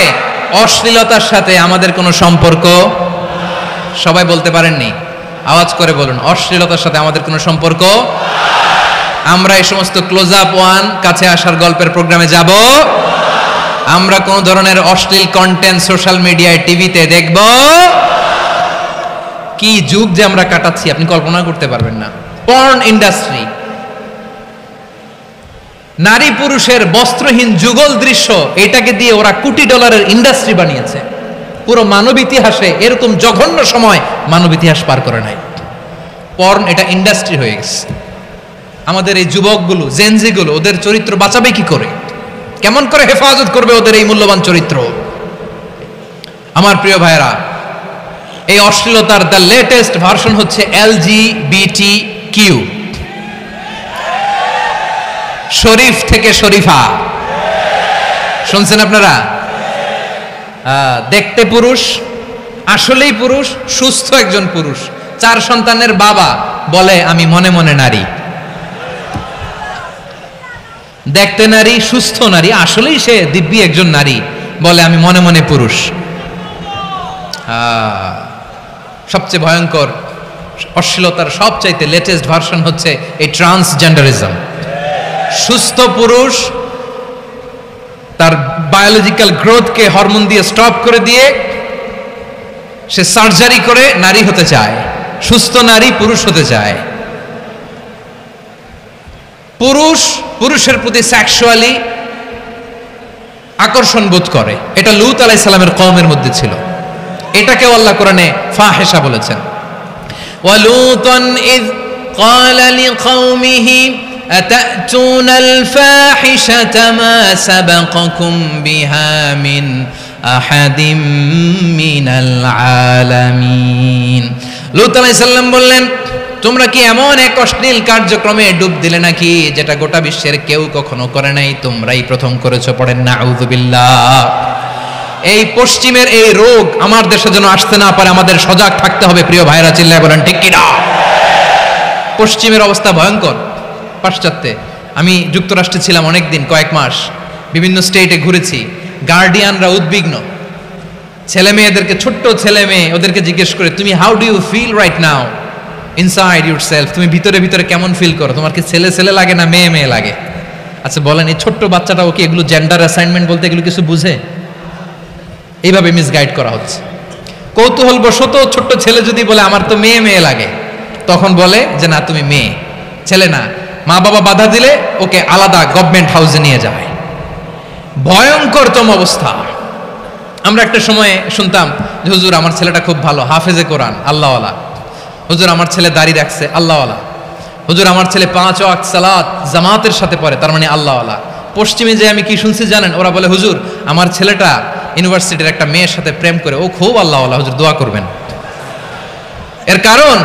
অশ্লীলতার সাথে আমাদের কোনো সম্পর্ক? সবাই বলতে পারেননি, আওয়াজ করে বলুন, অশ্লীলতার সাথে আমাদের কোনো সম্পর্ক? আমরা এই সমস্ত ক্লোজ আপ ওয়ান, কাছে আসার গল্পের প্রোগ্রামে যাব? আমরা কোন ধরনের অশ্লীল কন্টেন্ট সোশ্যাল মিডিয়ায়, টিভিতে দেখব? কি যুগ যে আমরা কাটাচ্ছি আপনি কল্পনা করতে পারবেন না। পর্ন ইন্ডাস্ট্রি, নারী পুরুষের বস্ত্রহীন যুগল দৃশ্য, এটাকে দিয়ে ওরা কোটি ডলারের ইন্ডাস্ট্রি বানিয়েছে। পুরো মানব ইতিহাসে এরকম জঘন্য সময় মানব ইতিহাস পার করে নাই। পর্ন এটা ইন্ডাস্ট্রি হয়ে গেছে। আমাদের এই যুবকগুলো, জেনজিগুলো, ওদের চরিত্র বাঁচাবে কি করে? কেমন করে হেফাজত করবে ওদের এই মূল্যবান চরিত্র? আমার প্রিয় ভাইরা, এই অশ্লীলতার দ্য লেটেস্ট ভার্সন হচ্ছে LGBTQ, শরীফ থেকে শরীফা। শুনছেন আপনারা? দেখতে পুরুষ, আসলেই পুরুষ, সুস্থ একজন পুরুষ, 4 সন্তানের বাবা, বলে আমি মনে মনে নারী। দেখতে নারী, সুস্থ নারী, আসলেই সে দিব্যি একজন নারী, বলে আমি মনে মনে পুরুষ। সবচেয়ে ভয়ঙ্কর অশ্লীলতার সবচাইতে লেটেস্ট ভার্সন হচ্ছে এই ট্রান্সজেন্ডারিজম। সুস্থ পুরুষ তার বায়োলজিক্যাল গ্রোথকে হরমোন দিয়ে স্টপ করে দিয়ে সে সার্জারি করে নারী হতে চায়। সুস্থ নারী পুরুষ হতে চায়। পুরুষ পুরুষের প্রতি সেক্সুয়ালি আকর্ষণ বোধ করে। এটা লূত আলাইহিস সালামের কওমের মধ্যে ছিল। এটাকে আল্লাহ কোরআনে ফাহিশা বলেছেন। ওয়ালুতান ইয ক্বালা লিকাওমিহি আতাতুনাল ফাহিশাতা মা সাবাকাকুম বিহা মিন আহাদিম মিনাল আলামিন। লূত আলাইহিস সালাম বললেন, তোমরা কি এমন এক অশ্লীল কার্যক্রমে ডুব দিলে নাকি যেটা গোটা বিশ্বের কেউ কখনো করে নাই, তোমরাই প্রথম করেছো? পড়েন নাউযুবিল্লাহ। এই পশ্চিমের এই রোগ আমার দেশে যেন আসতে না পারে, আমাদের সজাগ থাকতে হবে। প্রিয় ভাইরা, চিল্লায় বলেন ঠিক কিনা? পশ্চিমের অবস্থা ভয়ঙ্কর। পাশ্চাত্যে, আমি যুক্তরাষ্ট্রে ছিলাম অনেকদিন, কয়েক মাস। বিভিন্ন স্টেটে ঘুরেছি, গার্ডিয়ানরা উদ্বিগ্ন, ছেলে মেয়েদেরকে, ছোট্ট ছেলে মেয়ে, ওদেরকে জিজ্ঞেস করে তুমি how do you feel right now inside yourself, তুমি ভিতরে ভিতরে কেমন ফিল করো, তোমার কি ছেলে ছেলে লাগে না মেয়ে মেয়ে লাগে? আচ্ছা বলেন, এই ছোট্ট বাচ্চাটাও কি এগুলো জেন্ডার অ্যাসাইনমেন্ট বলতে এগুলো কিছু বুঝে? এইভাবে মিসগাইড করা হচ্ছে। কৌতূহলবশত ছোট্ট ছেলে যদি বলে আমার তো মেয়ে মেয়ে লাগে, তখন বলে যে না তুমি মেয়ে, ছেলে না। মা বাবা বাধা দিলে ওকে আলাদা গভর্নমেন্ট হাউসে নিয়ে যায়। ভয়ঙ্করতম অবস্থা। আমরা একটা সময়ে শুনতাম যে হুজুর আমার ছেলেটা খুব ভালো, হাফেজে কোরআন, আল্লাহওয়ালা। হুজুর আমার ছেলে দাড়ি রাখছে, আল্লাহওয়ালা। হুজুর আমার ছেলে 5 ওয়াক্ত সালাত জামাতের সাথে পড়ে, তার মানে আল্লাহওয়ালা। পশ্চিমে যে আমি কি শুনছি জানেন? ওরা বলে হুজুর আমার ছেলেটা ইউনিভার্সিটির একটা মেয়ের সাথে প্রেম করে, ও খুব আল্লাহওয়ালা, হুজুর দোয়া করবেন। এর কারণ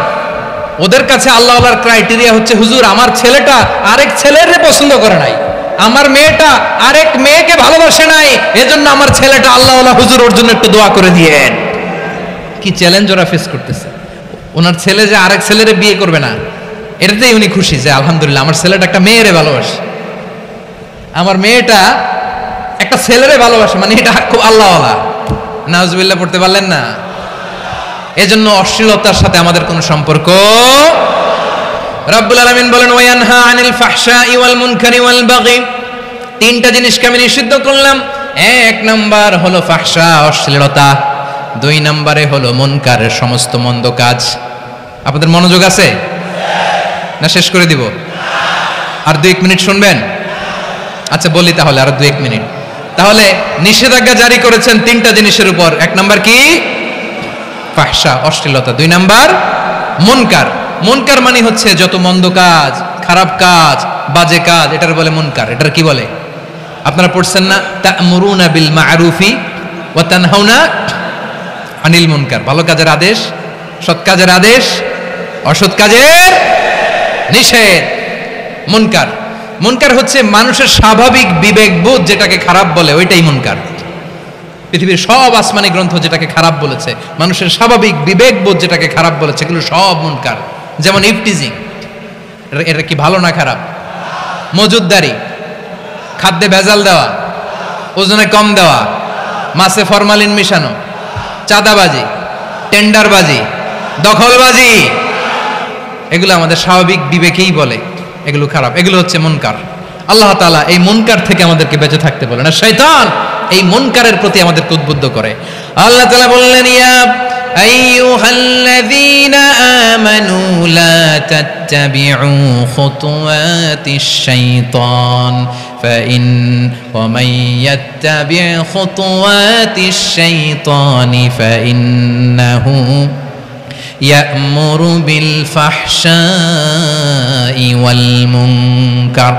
ওদের কাছে আল্লাহওয়ালার ক্রাইটেরিয়া হচ্ছে হুজুর আমার ছেলেটা আরেক ছেলের পছন্দ করে নাই, আমার মেয়েটা আরেক মেয়েকে ভালোবাসে নাই, এজন্য আমার ছেলেটা আল্লাহওয়ালা, হুজুর ওর জন্য একটু দোয়া করে দিয়েন। কি চ্যালেঞ্জ ওরা ফেস করতেছে। ওনার ছেলে যে আরেক ছেলেরে বিয়ে করবে না, এটাতেই উনি খুশি যে আলহামদুলিল্লাহ আমার ছেলেটা একটা মেয়েরে ভালোবাসে, আমার মেয়েটা একটা ছেলেরে ভালোবাসে, মানে এটা খুব আল্লাহওয়ালা। নাউজুবিল্লাহ পড়তে পারলেন না? এজন্য অশ্লীলতার সাথে আমাদের কোনো সম্পর্ক। রব্বুল আলামিন বলেন ওয়ায়ানহা আনিল ফাহশাই ওয়াল মুনকারি ওয়াল বাগি, তিনটা জিনিসকে আমি নিষিদ্ধ করলাম। এক নাম্বার হলো ফাহশা, অশ্লীলতা। 2 নম্বরে হলো মুনকারের সমস্ত মন্দ কাজ। আপনাদের মনোযোগ আছে না? শেষ করে দিব? আর 2-1 মিনিট শুনবেন? আচ্ছা বলি তাহলে, আর 2-1 মিনিট। তাহলে নিষেধাজ্ঞা জারি করেছেন 3টা জিনিসের উপর। 1 নাম্বার কি? ফাহশা, অশ্লীলতা। 2 নাম্বার মুনকার। মুনকার মানে হচ্ছে যত মন্দ কাজ, খারাপ কাজ, বাজে কাজ, এটার বলে মুনকার। এটার কি বলে? আপনারা পড়ছেন না তা'মুরুনা বিল মা'রুফি ওয়া তানহাউনা আনিল মুনকার। ভালো কাজের আদেশ, সৎ কাজের আদেশ, অসৎ কাজের নিষেধ। মুনকার, মুনকার হচ্ছে মানুষের স্বাভাবিক বিবেকবোধ যেটাকে খারাপ বলে, ওইটাই মুনকার। পৃথিবীর সব আসমানি গ্রন্থ যেটাকে খারাপ বলেছে, মানুষের স্বাভাবিক বিবেকবোধ যেটাকে খারাপ বলেছে, এগুলো সব মুনকার। যেমন ইফটিজিং, এটা কি ভালো না খারাপ? মজুদদারি, খাদ্যে ভেজাল দেওয়া, ওজনে কম দেওয়া, মাছে ফরমালিন মিশানো, চাঁদাবাজি, টেন্ডারবাজি, দখলবাজি, এগুলো আমাদের স্বাভাবিক বিবেকেই বলে এগুলো খারাপ, এগুলো হচ্ছে মুনকার। আল্লাহ তাআলা এই মুনকার থেকে আমাদেরকে বেঁচে থাকতে বলেন, আর শয়তান এই মুনকারের প্রতি আমাদেরকে উদ্বুদ্ধ করে। আল্লাহ তাআলা বললেন ইয়া আইয়ুহাল্লাযীনা আমানু লা তাত্তাবিউ খুতুওয়াতিশ শাইতান ফাইন ওয়া মান ইয়াত্তাবি' খুতুওয়াতিশ শাইতানি ফাইন্নাহু ইয়া'মুরু বিল ফাহশাই ওয়াল মুনকার।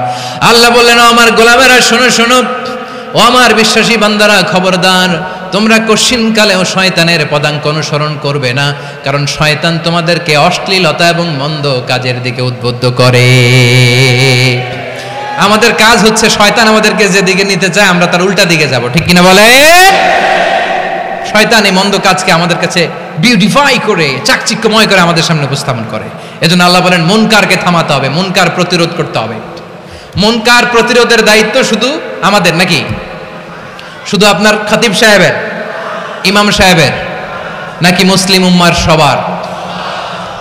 আল্লাহ বললেন আমার গোলামেরা শোনো শোনো, ও আমার বিশ্বাসী বান্দারা খবরদার, তোমরা কশিনকালেও শয়তানের পদাঙ্ক অনুসরণ করবে না, কারণ শয়তান তোমাদেরকে অশ্লীলতা এবং মন্দ কাজের দিকে উদ্বুদ্ধ করে। আমাদের কাজ হচ্ছে শয়তান আমাদেরকে যেদিকে নিতে চায় আমরা তার উল্টা দিকে যাব, ঠিক কিনা বলে? শয়তান এই মন্দ কাজকে আমাদের কাছে বিউটিফাই করে, চাকচিক্যময় করে আমাদের সামনে উপস্থাপন করে। এজন্য আল্লাহ বলেন মুনকারকে থামাতে হবে, মুনকার প্রতিরোধ করতে হবে। মুনকার প্রতিরোধের দায়িত্ব শুধু আমাদের নাকি? শুধু আপনার খতিব সাহেবের, ইমাম সাহেবের, নাকি মুসলিম উম্মার সবার?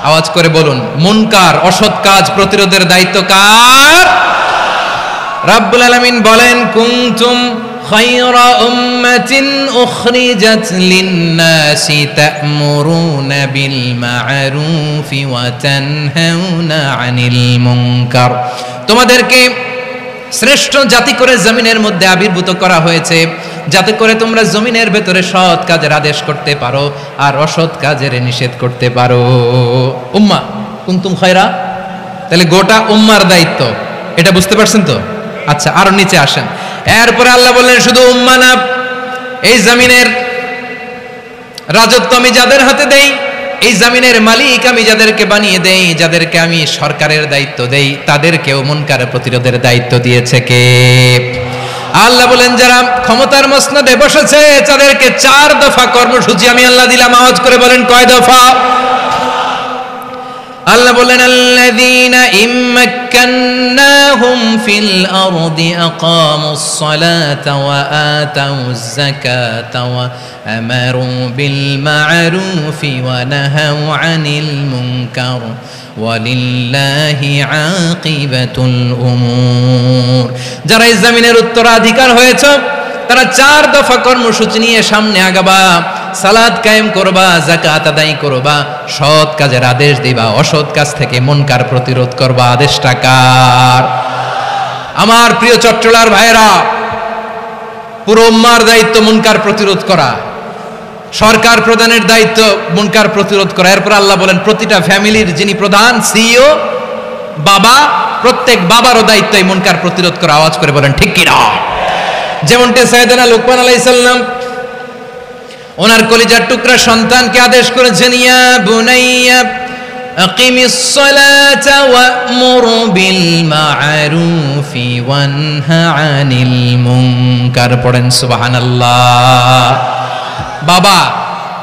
আওয়াজ করে বলুন, মুনকার অসৎ কাজ প্রতিরোধের দায়িত্ব কার? রাব্বুল আলামিন বলেন কুনতুম খায়রা উম্মাতিন উখরিজাত লিন-নাসি তা'মুরুনা বিল মা'রুফি ওয়া তানহাউনা আনিল মুনকার। তোমাদেরকে শ্রেষ্ঠ জাতি করে জমিনের মধ্যে আবির্ভূত করা হয়েছে, যাতে করে তোমরা জমিনের ভেতরে সৎ কাজের আদেশ করতে পারো আর অসৎ কাজের নিষেধ করতে পারো। উম্মাহ কুনতুম খায়রা, তাহলে গোটা উম্মার দায়িত্ব, এটা বুঝতে পারছেন তো? আচ্ছা আরো নিচে আসেন। এরপরে আল্লাহ বললেন শুধু উম্মাহ না, এই জমিনের রাজত্ব আমি যাদের হাতে দেই, এই জমিনের মালিক আমি যাদেরকে বানিয়ে দেই, যাদেরকে আমি সরকারের দায়িত্ব দেই, তাদেরকেও মুনকারের প্রতিরোধের দায়িত্ব দিয়েছে কে? আল্লাহ বলেন যারা ক্ষমতার মসনদে বসেছে তাদেরকে 4 দফা কর্মসূচি আমি আল্লাহ দিলাম। আওয়াজ করে বলেন কয় দফা? আল্লাহ বলেন আল্লাযীনা ইম্মাক্কান্নাহুম لهم في الأرض أقاموا الصلاة وآتوا الزكاة وأمروا بالمعروف ونهوا عن المنكر ولله عاقبة الأمور যারা এই জমিনের উত্তরাধিকার হয়েছে তারা 4 দফা কর্মসূচি নিয়ে সামনে আগাবা সালাত কায়েম করবা যাকাত আদায় করবা সৎ কাজের আদেশ দিবা অসৎ কাজ থেকে মুনকার প্রতিরোধ করবা আদেশটা কার আমার প্রিয় চট্টলার ভাইরা পুরো উম্মার দায়িত্ব মুনকার প্রতিরোধ করা সরকার প্রধানের দায়িত্ব মুনকার প্রতিরোধ করা এরপর আল্লাহ বলেন প্রতিটা ফ্যামিলির যিনি প্রধান সিইও বাবা প্রত্যেক বাবারও দায়িত্ব এই মুনকার প্রতিরোধ করা আওয়াজ করে বলেন ঠিক কি না যেমনটি সাইয়েদনা লুকমান আলাইহিস সালাম ওনার কলিজার টুকরা সন্তানকে আদেশ করেছেন ইয়া বুনাইয়া আকিমিস সালাতা ওয়া'মুর বিল মা'রুফি ওয়ানহা আনিল মুনকার পড়েন সুবহানাল্লাহ বাবা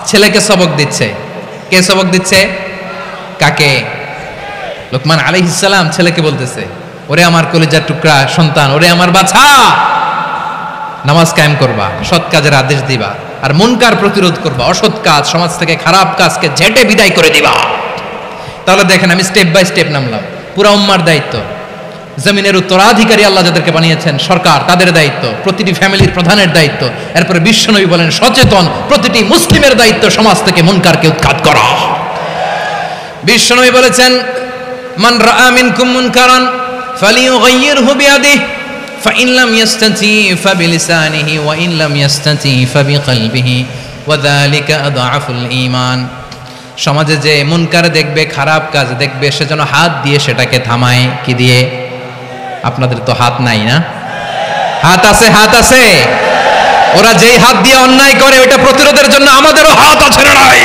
ছেলেকে সবক দিচ্ছে কে সবক দিচ্ছে কাকে লুকমান আলাইহিস সালাম ছেলেকে বলতেছে ওরে আমার কলিজার টুকরা সন্তান ওরে আমার বাছা নামাজ কায়েম করবা সৎ কাজের আদেশ দিবা আর মুনকার প্রতিরোধ করবা অসৎ কাজ সমাজ থেকে খারাপ কাজকে ঝেঁটে বিদায় করে দিবা তাহলে দেখেন আমি স্টেপ বাই স্টেপ নামলাম পুরা উম্মার দায়িত্ব জমিনের উত্তরাধিকারী আল্লাহ যাদেরকে বানিয়েছেন সরকার তাদের দায়িত্ব প্রতিটি ফ্যামিলির প্রধানের দায়িত্ব এরপরে বিশ্বনবী বলেন সচেতন প্রতিটি মুসলিমের দায়িত্ব সমাজ থেকে মুনকারকে উৎখাত করা বিশ্বনবী বলেছেন মান রাআ মিনকুম মুনকারান ফালিয়ুগাইয়িরহু বিয়াদিহি فإن لم يستطع فبلسانه وإن لم يستطع فبقلبه وذلك أضعف الإيمان সমাজে যে মুনকার দেখবে খারাপ কাজ দেখবে সেজন্য হাত দিয়ে সেটাকে থামায় কি দিয়ে আপনাদের তো হাত নাই না হাত আছে ওরা যেই হাত দিয়ে অন্যায় করে ওটা প্রতিরোধের জন্য আমাদেরও হাত আছে না নাই